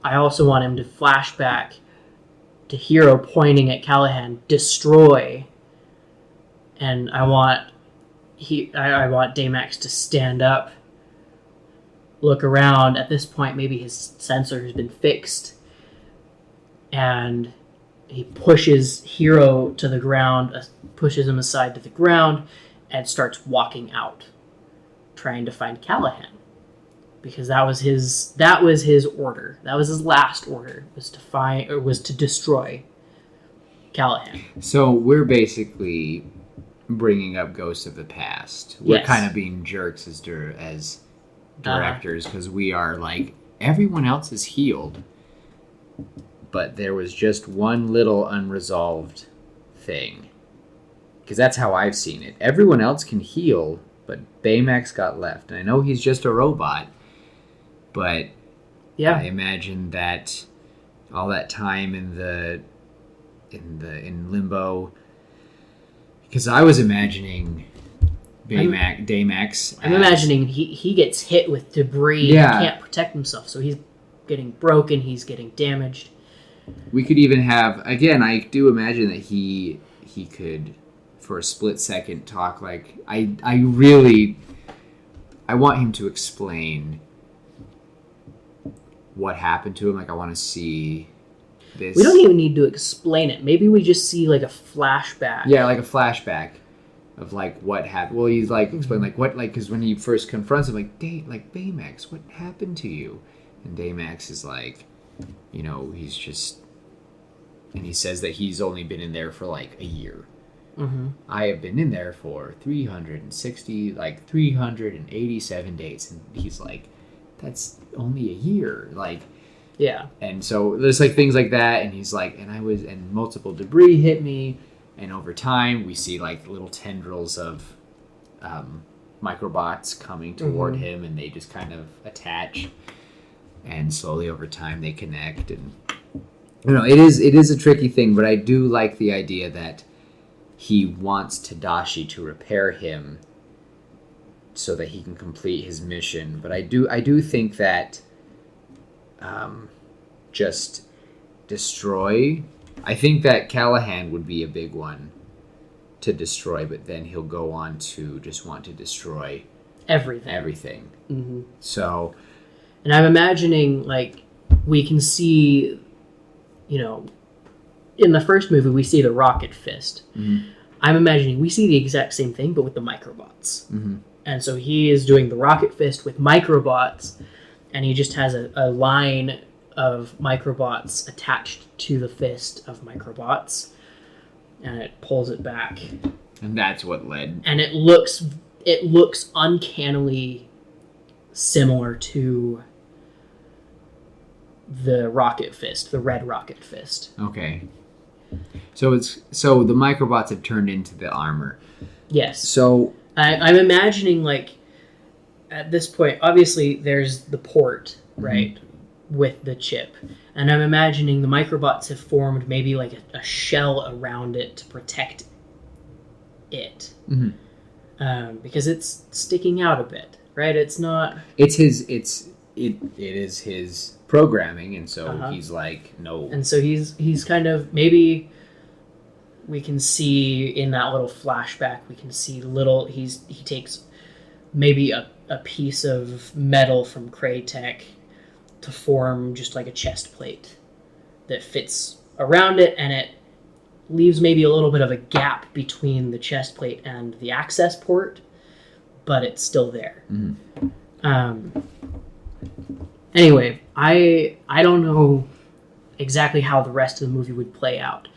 I also want him to flash back to Hero pointing at Callahan, destroy, and I want Daymax to stand up, look around. At this point, maybe his sensor has been fixed, and he pushes Hero to the ground, pushes him aside to the ground, and starts walking out, trying to find Callahan, because that was his order. That was his last order, was to destroy Callahan. So we're basically bringing up Ghosts of the Past. We're Yes. kind of being jerks as directors because we are like, everyone else is healed, but there was just one little unresolved thing. Because that's how I've seen it. Everyone else can heal, but Baymax got left. And I know he's just a robot, but Yeah, I imagine that all that time in limbo, because I was imagining Daymax. I'm imagining he gets hit with debris Yeah. and can't protect himself, so he's getting broken, he's getting damaged. We could even have, again, I do imagine that he could, for a split second, talk like, I want him to explain what happened to him. Like, I want to see this. We don't even need to explain it. Maybe we just see like a flashback. Yeah, like a flashback of like what happened. Well, he's like explain like what, like, because when he first confronts him, like Baymax, what happened to you? And Baymax is like, he's just, and he says that he's only been in there for like a year. Mm-hmm. I have been in there for 387 days, and he's like, that's only a year, like. Yeah. And so there's like things like that, and he's like, and multiple debris hit me, and over time we see like little tendrils of microbots coming toward him, and they just kind of attach, and slowly over time they connect, and it is a tricky thing, but I do like the idea that he wants Tadashi to repair him so that he can complete his mission. But I do think that just destroy. I think that Callahan would be a big one to destroy, but then he'll go on to just want to destroy everything. Mm-hmm. So, and I'm imagining like we can see, in the first movie we see the rocket fist. mm-hmm. I'm imagining we see the exact same thing, but with the microbots. Mm-hmm. And so he is doing the rocket fist with microbots, and he just has a line of microbots attached to the fist of microbots. and it pulls it back. And that's what led. And it looks uncannily similar to the Rocket Fist, the Red Rocket Fist. Okay. So the microbots have turned into the armor. Yes. So I'm imagining, like, at this point, obviously there's the port, right, with the chip. And I'm imagining the microbots have formed maybe like a shell around it to protect it. Because it's sticking out a bit, right? It's not... it is his programming, and so he's like, no. And so he's kind of, maybe we can see in that little flashback, we can see he takes maybe a piece of metal from Kraytech to form just like a chest plate that fits around it, and it leaves maybe a little bit of a gap between the chest plate and the access port, but it's still there. Anyway, I don't know exactly how the rest of the movie would play out.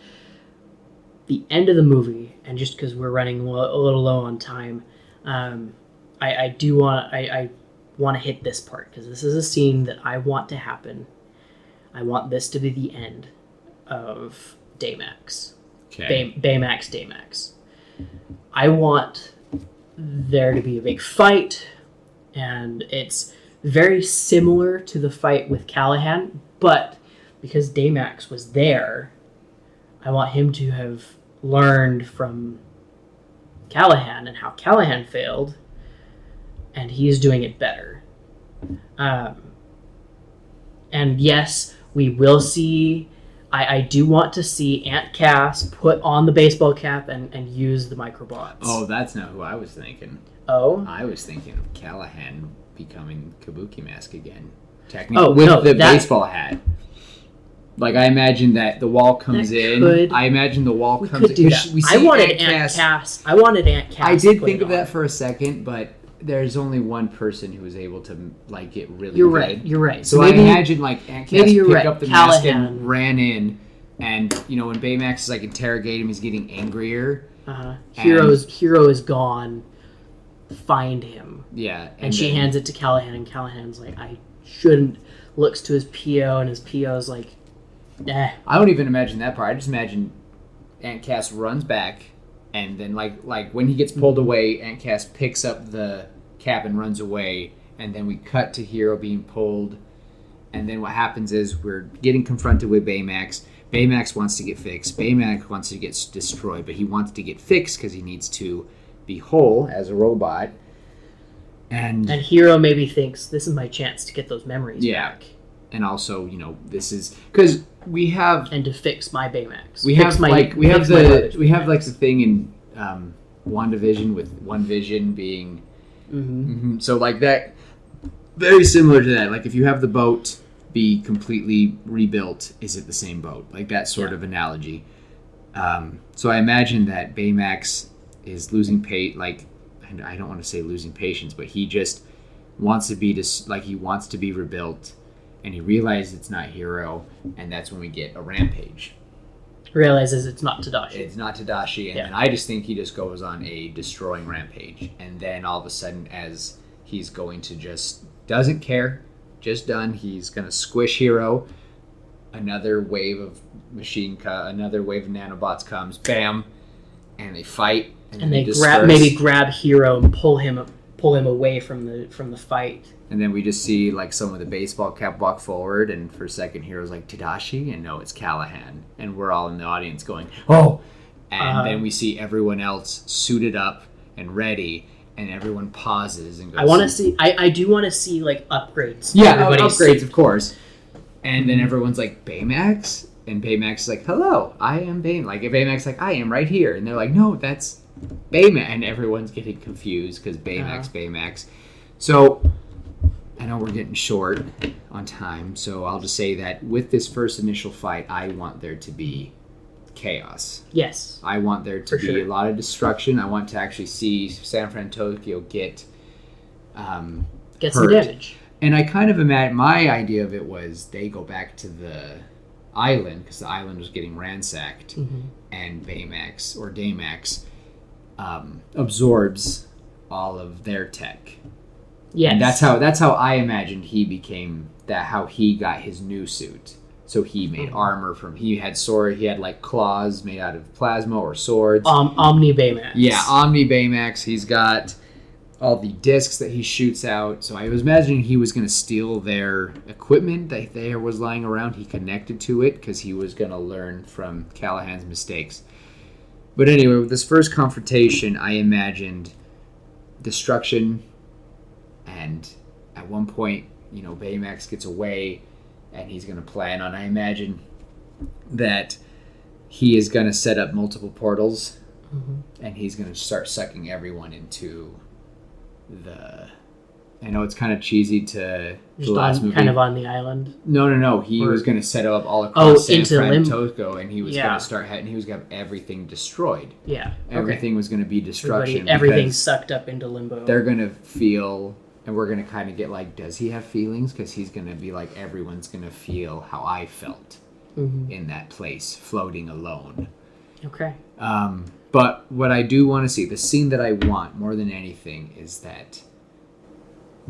The end of the movie, and just because we're running a little low on time, I want to hit this part, because this is a scene that I want to happen. I want this to be the end of Baymax. Okay. Baymax. I want there to be a big fight, and it's very similar to the fight with Callahan, but because Baymax was there, I want him to have learned from Callahan and how Callahan failed, and he's doing it better. And yes, we will see... I do want to see Aunt Cass put on the baseball cap and use the microbots. Oh, that's not who I was thinking. Oh? I was thinking of Callahan becoming Kabuki Mask again. Technically, with the baseball hat. Like, I imagine that the wall comes in. I imagine the wall comes in. We could do that. I wanted Aunt Cass. I did think of that for a second, but there's only one person who was able to, like, get really good. You're right. So maybe, I imagine, like, Aunt Cass picked up the mask Callahan. and ran in, and, you know, when Baymax is, like, interrogating him, he's getting angrier. Hero is gone. Find him. Yeah. And she hands it to Callahan, and Callahan's like, I shouldn't. Looks to his PO, and his PO's like, eh. I don't even imagine that part. I just imagine Aunt Cass runs back, and then, like when he gets pulled away, Aunt Cass picks up the cap and runs away, and then we cut to Hero being pulled, and then what happens is we're getting confronted with Baymax. Baymax wants to get fixed. Baymax wants to get destroyed, but he wants to get fixed because he needs to be whole as a robot. And Hero maybe thinks, this is my chance to get those memories back. And also, you know, this is... because we have... and to fix my Baymax. We have the thing in WandaVision with One Vision being... So, like, that... very similar to that. Like, if you have the boat be completely rebuilt, is it the same boat? Like, that sort of analogy. So I imagine that Baymax is losing I don't want to say losing patience, but he just wants to be he wants to be rebuilt, and he realizes it's not Hero, and that's when we get a rampage. Realizes it's not Tadashi. It's not Tadashi, and then I just think he just goes on a destroying rampage, and then all of a sudden, as he's going to just doesn't care, just done, he's gonna squish Hero. Another wave of another wave of nanobots comes, bam, and they fight. And they grab Hero and pull him away from the fight. And then we just see like some of the baseball cap walk forward, and for a second Hero's like, Tadashi, and no, it's Callahan, and we're all in the audience going, oh, and then we see everyone else suited up and ready, and everyone pauses and goes. I do want to see like upgrades. Yeah, upgrades, of course. And then everyone's like, Baymax, and Baymax is like, hello, I am Baymax. Like, if Baymax is like, I am right here, and they're like, no, that's Baymax, and everyone's getting confused because Baymax. So I know we're getting short on time, so I'll just say that with this first initial fight, I want there to be chaos. Yes. I want there to be a lot of destruction. I want to actually see San Fran Tokyo get some damage. And I kind of imagine, my idea of it was they go back to island, because the island was getting ransacked, Mm-hmm. and Baymax absorbs all of their tech. Yes. And that's how I imagined he became that. How he got his new suit. So he made armor from. He had like claws made out of plasma or swords. Omni Baymax. Yeah, Omni Baymax. He's got all the discs that he shoots out. So I was imagining he was going to steal their equipment that there was lying around. He connected to it because he was going to learn from Callahan's mistakes. But anyway, with this first confrontation, I imagined destruction, and at one point, Baymax gets away, and he's going to plan on. I imagine that he is going to set up multiple portals, and he's going to start sucking everyone into the. I know it's kind of cheesy to the last movie. Kind of on the island. No. He was going to set up all across San Francisco, and he was going to start. And he was going to have everything destroyed. Yeah. Everything was going to be destruction. Everything's sucked up into limbo. They're going to feel, and we're going to kind of get like, does he have feelings? Because he's going to be like, everyone's going to feel how I felt in that place, floating alone. Okay. But what I do want to see, the scene that I want more than anything, is that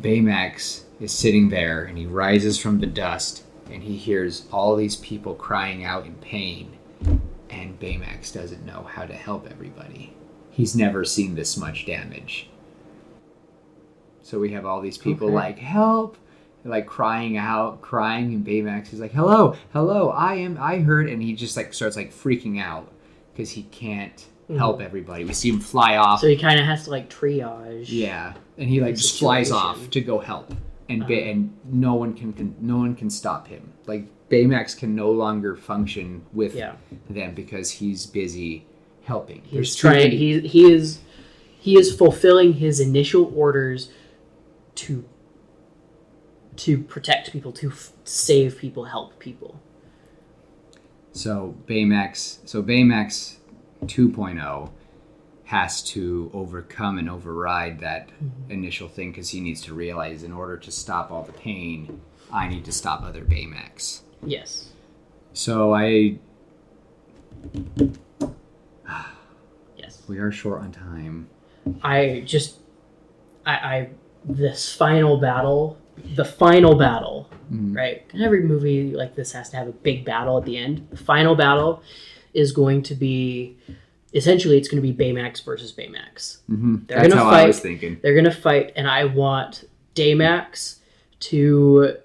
Baymax is sitting there, and he rises from the dust, and he hears all these people crying out in pain, and Baymax doesn't know how to help everybody. He's never seen this much damage. So we have all these people like, help, like crying, and Baymax is like, hello, I heard, and he just like starts like freaking out because he can't help everybody. We see him fly off. So he kind of has to like triage. Yeah, and he like just flies off to go help, and and no one can stop him. Like Baymax can no longer function with them because he's busy helping. He's trying. He is fulfilling his initial orders to protect people, to save people, help people. So Baymax 2.0 has to overcome and override that initial thing, because he needs to realize, in order to stop all the pain, I need to stop other Baymax. Yes. So Yes. We are short on time. This final battle, right? Every movie like this has to have a big battle at the end. The final battle is going to be, essentially, it's going to be Baymax versus Baymax. That's how I was thinking. They're going to fight, and I want Baymax to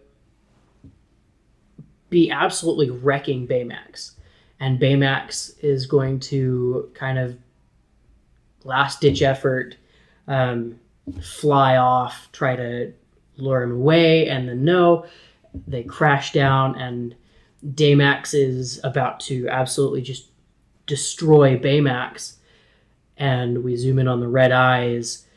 be absolutely wrecking Baymax. And Baymax is going to kind of last-ditch effort, fly off, try to lure him away, and then no, they crash down, and Baymax is about to absolutely just destroy Baymax, and we zoom in on the red eyes,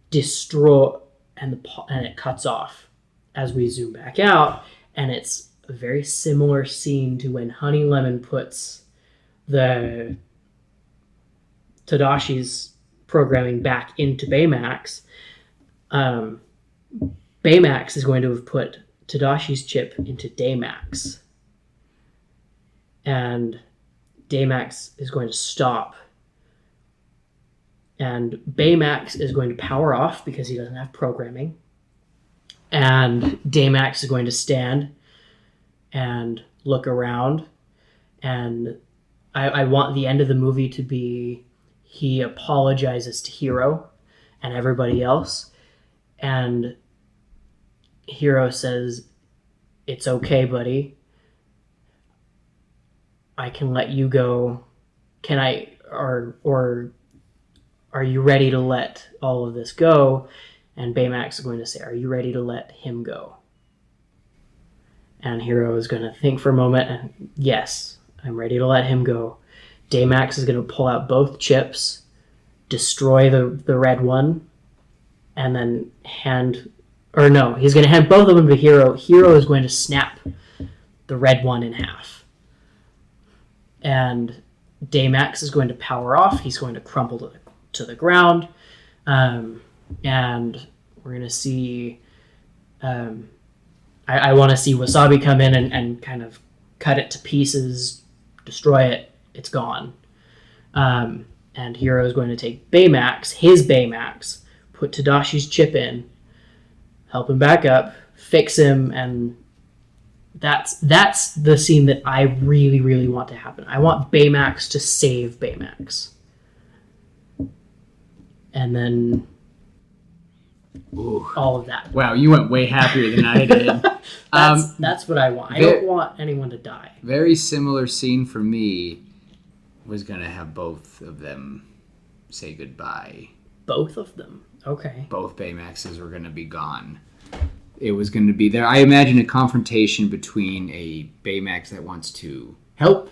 destroy, and it cuts off as we zoom back out, and it's a very similar scene to when Honey Lemon puts the Tadashi's programming back into Baymax. Baymax is going to have put Tadashi's chip into Daymax. And Daymax is going to stop. And Baymax is going to power off because he doesn't have programming. And Daymax is going to stand and look around. And I want the end of the movie to be, he apologizes to Hero and everybody else. And Hero says, "It's okay, buddy. I can let you go. Can I, or are you ready to let all of this go?" And Baymax is going to say, "Are you ready to let him go?" And Hero is going to think for a moment, and yes, I'm ready to let him go. Daymax is going to pull out both chips, destroy the red one, and then he's going to hand both of them to Hero. Hero is going to snap the red one in half. And Daymax is going to power off. He's going to crumple to the ground. And we're going to see... I want to see Wasabi come in and kind of cut it to pieces, destroy it, it's gone. And Hiro is going to take Baymax, his Baymax, put Tadashi's chip in, help him back up, fix him, and that's the scene that I really, really want to happen. I want Baymax to save Baymax. And then all of that. Wow, you went way happier than I did. That's what I want. I don't want anyone to die. Very similar scene for me was going to have both of them say goodbye. Both of them. Okay. Both Baymaxes were going to be gone. It was going to be there. I imagine a confrontation between a Baymax that wants to help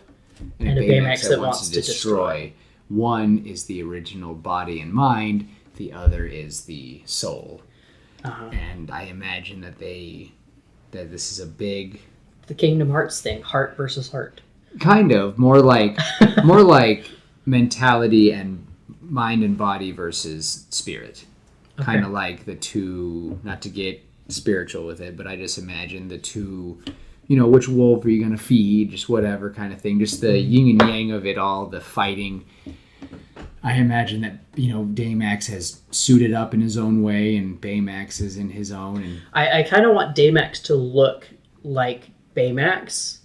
and a Baymax that wants to destroy. One is the original body and mind. The other is the soul. And I imagine that this is a big... The Kingdom Hearts thing. Heart versus heart. Kind of. More like mentality and mind and body versus spirit. Okay. Kind of like the two, not to get spiritual with it, but I just imagine the two, which wolf are you going to feed, just whatever kind of thing. Just the yin and yang of it all, the fighting. I imagine that, Baymax has suited up in his own way and Baymax is in his own. And I kind of want Baymax to look like Baymax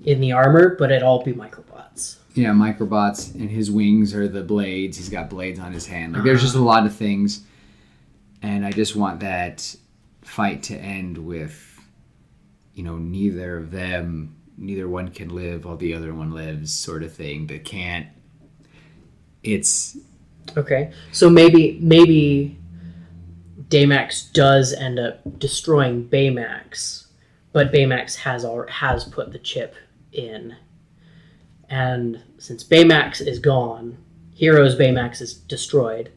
in the armor, but it all be microbots. Yeah, microbots, and his wings are the blades. He's got blades on his hand. Like, there's just a lot of things. And I just want that fight to end with, neither one can live while the other one lives sort of thing. But can't. It's... Okay. So maybe Baymax does end up destroying Baymax, but Baymax has put the chip in. And since Baymax is gone, Hiro's Baymax is destroyed,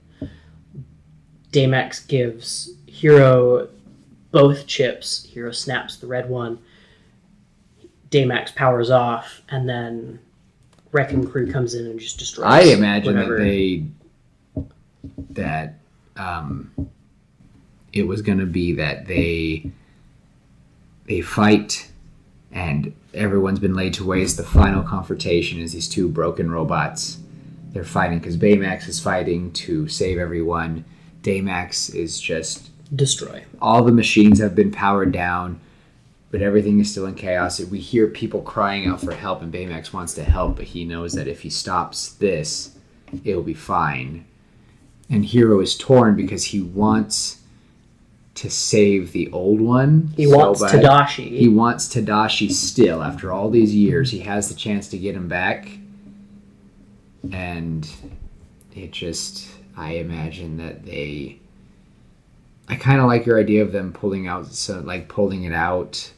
Baymax gives Hiro both chips. Hiro snaps the red one. Baymax powers off, and then Wrecking Crew comes in and just destroys. I imagine whatever. that it was going to be that they fight, and everyone's been laid to waste. The final confrontation is these two broken robots. They're fighting because Baymax is fighting to save everyone. Baymax is just... destroy. All the machines have been powered down, but everything is still in chaos. We hear people crying out for help, and Baymax wants to help, but he knows that if he stops this, it'll be fine. And Hiro is torn because he wants to save the old one. He wants Tadashi. He wants Tadashi still. After all these years, he has the chance to get him back. And it just... I imagine that I kind of like your idea of them pulling it out,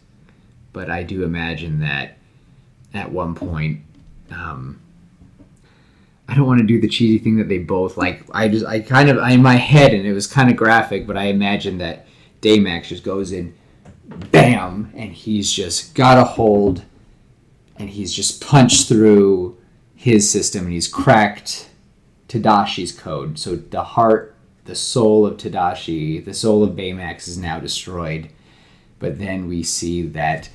but I do imagine that at one point, I don't want to do the cheesy thing that they both like. I in my head, and it was kind of graphic, but I imagine that Baymax just goes in, bam, and he's just got a hold, and he's just punched through his system, and he's cracked Tadashi's code. So the heart, the soul of Tadashi, the soul of Baymax is now destroyed. But then we see that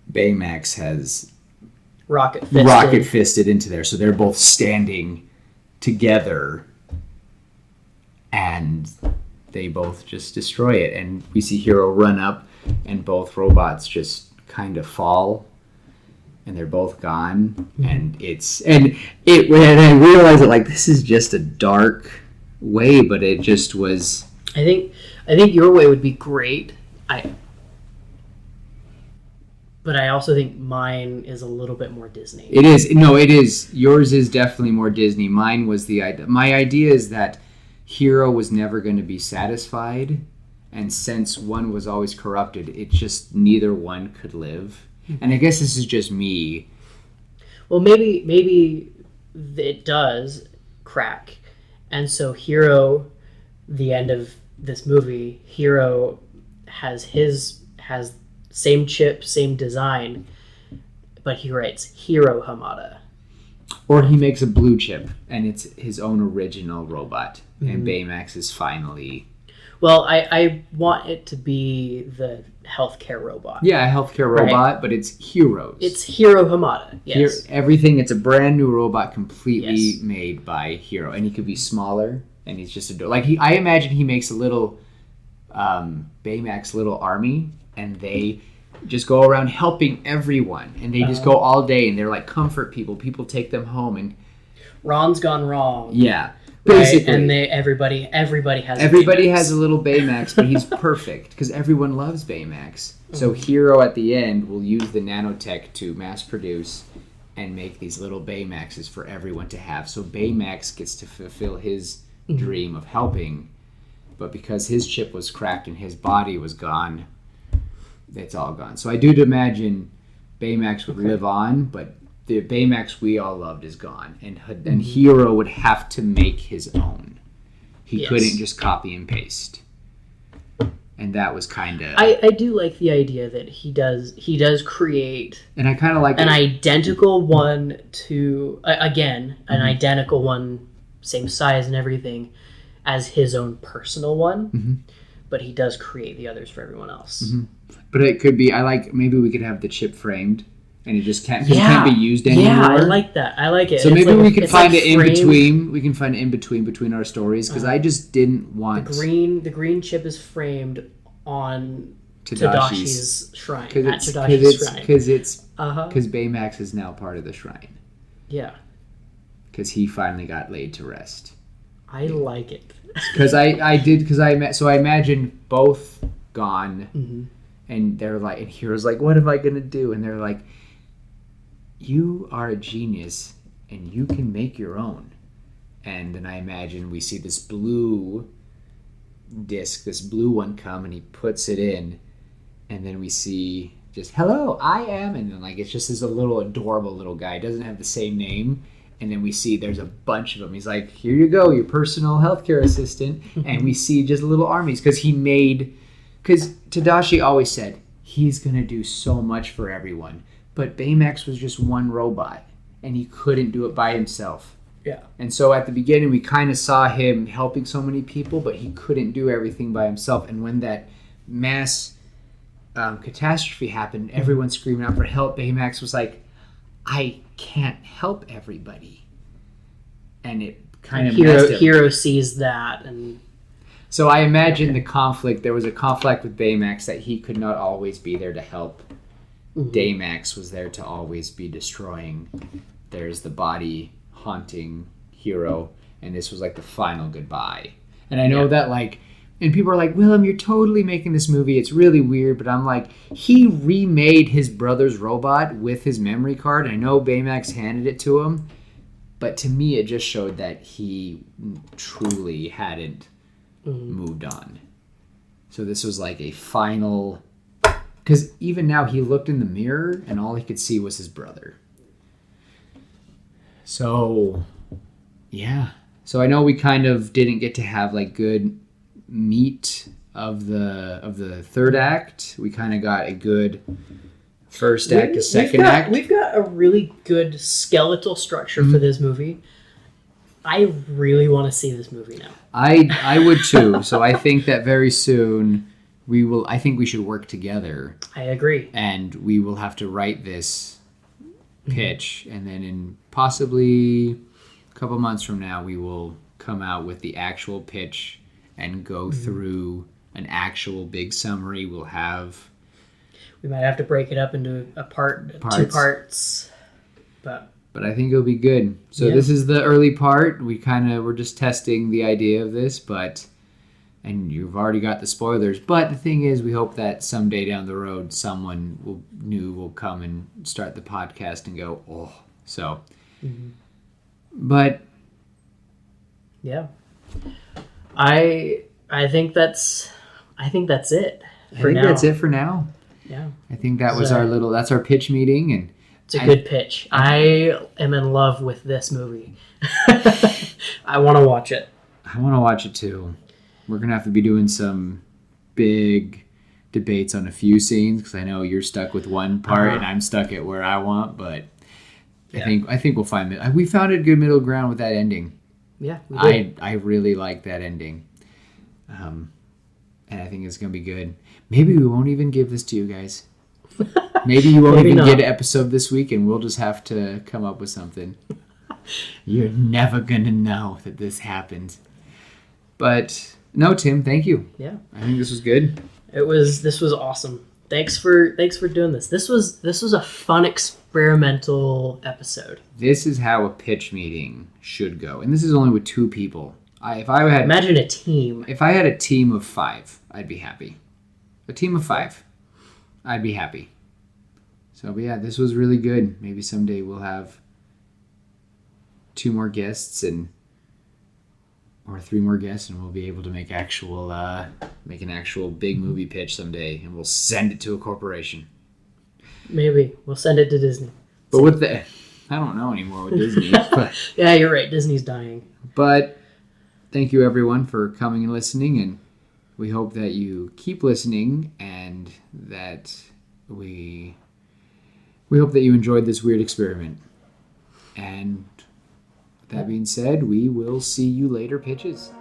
Baymax has rocket fisted into there. So they're both standing together and they both just destroy it. And we see Hiro run up and both robots just kind of fall. And they're both gone, and when I realized that, like, this is just a dark way, but it just was. I think your way would be great. But I also think mine is a little bit more Disney. It is. No, it is. Yours is definitely more Disney. Mine was the idea. My idea is that Hiro was never going to be satisfied, and since one was always corrupted, it just neither one could live. And I guess this is just me. Well, maybe it does crack. And so Hiro, the end of this movie, Hiro has same chip, same design, but he writes Hiro Hamada. Or he makes a blue chip, and it's his own original robot. Mm-hmm. And Baymax is finally... Well, I want it to be the healthcare robot. Yeah, a healthcare Right. robot, but it's Heroes. It's Hiro Hamada. Yes. Everything. It's a brand new robot, completely Yes. made by Hero, and he could be smaller, and he's just like he. I imagine he makes a little Baymax little army, and they just go around helping everyone, and they just go all day, and they're like comfort people. People take them home, and Ron's gone wrong. yeah, Right? basically, And everybody has everybody Baymax. has a little Baymax, but he's perfect because everyone loves Baymax. So Hero at the end will use the nanotech to mass produce and make these little Baymaxes for everyone to have. So Baymax gets to fulfill his dream of helping, but because his chip was cracked and his body was gone, it's all gone. So I do imagine Baymax would live on, but the Baymax we all loved is gone, and Hero would have to make his own. He Yes. couldn't just copy and paste, and that was kind of. I do like the idea that he does create And I kind of like an it. identical one to an identical one, same size and everything, as his own personal one. But he does create the others for everyone else. But it could be. I like maybe we could have the chip framed, and it just can't. 'Cause it can't be used anymore. Yeah, I like that. I like it. So It's maybe like we a- could it's find like it in framed. between. We can find it in between our stories because I just didn't want The green chip is framed on Tadashi's Tadashi's shrine. because At it's Tadashi's shrine. because Baymax is now part of the shrine Yeah, because he finally got laid to rest. I like it. Because I imagine both gone, Mm-hmm. and they're like, and Hero's like, what am I gonna do? And they're like, you are a genius, and you can make your own. And then I imagine we see this blue disc, this blue one come, and he puts it in, and then we see just hello, I am, and then like it's just this little adorable little guy. Doesn't have the same name. And then we see there's a bunch of them. He's like, here you go, your personal healthcare assistant. And we see just little armies because Tadashi always said he's going to do so much for everyone. But Baymax was just one robot and he couldn't do it by himself. Yeah. And so at the beginning, we kind of saw him helping so many people, but he couldn't do everything by himself. And when that mass catastrophe happened, everyone screaming out for help, Baymax was like, I can't help everybody. And it kind of messed him. Hero sees that, and So I imagine the conflict, there was a conflict with Baymax that he could not always be there to help. Daymax was there to always be destroying. There's the body haunting Hero, and this was like the final goodbye. And I know that like, and people are like, Willem, you're totally making this movie. It's really weird, but I'm like, he remade his brother's robot with his memory card. I know Baymax handed it to him, but to me, it just showed that he truly hadn't moved on. So this was like a final, because even now he looked in the mirror and all he could see was his brother. So, yeah. So I know we kind of didn't get to have like good meat of the third act. We kind of got a good first act, a second act. We've got a really good skeletal structure for this movie. I really want to see this movie now. I would too. So I think that very soon I think we should work together, I agree. and we will have to write this pitch, and then in possibly a couple months from now we will come out with the actual pitch and go through an actual big summary. We'll have We might have to break it up into two parts. But I think it'll be good. So Yeah. this is the early part. We're just testing the idea of this, and you've already got the spoilers. But the thing is, we hope that someday down the road, someone will come and start the podcast and go, oh. So, but yeah, I think that's it. I think that's it for now. Yeah, I think that was So- that's our pitch meeting, and it's a good pitch. I am in love with this movie. I want to watch it. I want to watch it too. We're gonna have to be doing some big debates on a few scenes because I know you're stuck with one part and I'm stuck at where I want. But I think we'll find it. We found a good middle ground with that ending. Yeah, we did. I really like that ending. and I think it's going to be good. Maybe we won't even give this to you guys. Maybe you won't Maybe even not. get an episode this week, and we'll just have to come up with something. You're never going to know that this happened. But no, Tim, thank you. Yeah. I think this was good. This was awesome. Thanks for doing this. This was a fun experimental episode. This is how a pitch meeting should go. And this is only with 2 people. If I had Imagine a team. If I had a team of 5, I'd be happy. A team of 5, I'd be happy. So, but yeah, this was really good. Maybe someday we'll have 2 more guests or 3 more guests, and we'll be able to make an actual big movie pitch someday, and we'll send it to a corporation. Maybe we'll send it to Disney. But with I don't know anymore with Disney. Yeah, you're right. Disney's dying. But thank you everyone for coming and listening, and we hope that you keep listening, and that we hope that you enjoyed this weird experiment. And with that being said, we will see you later, pitches.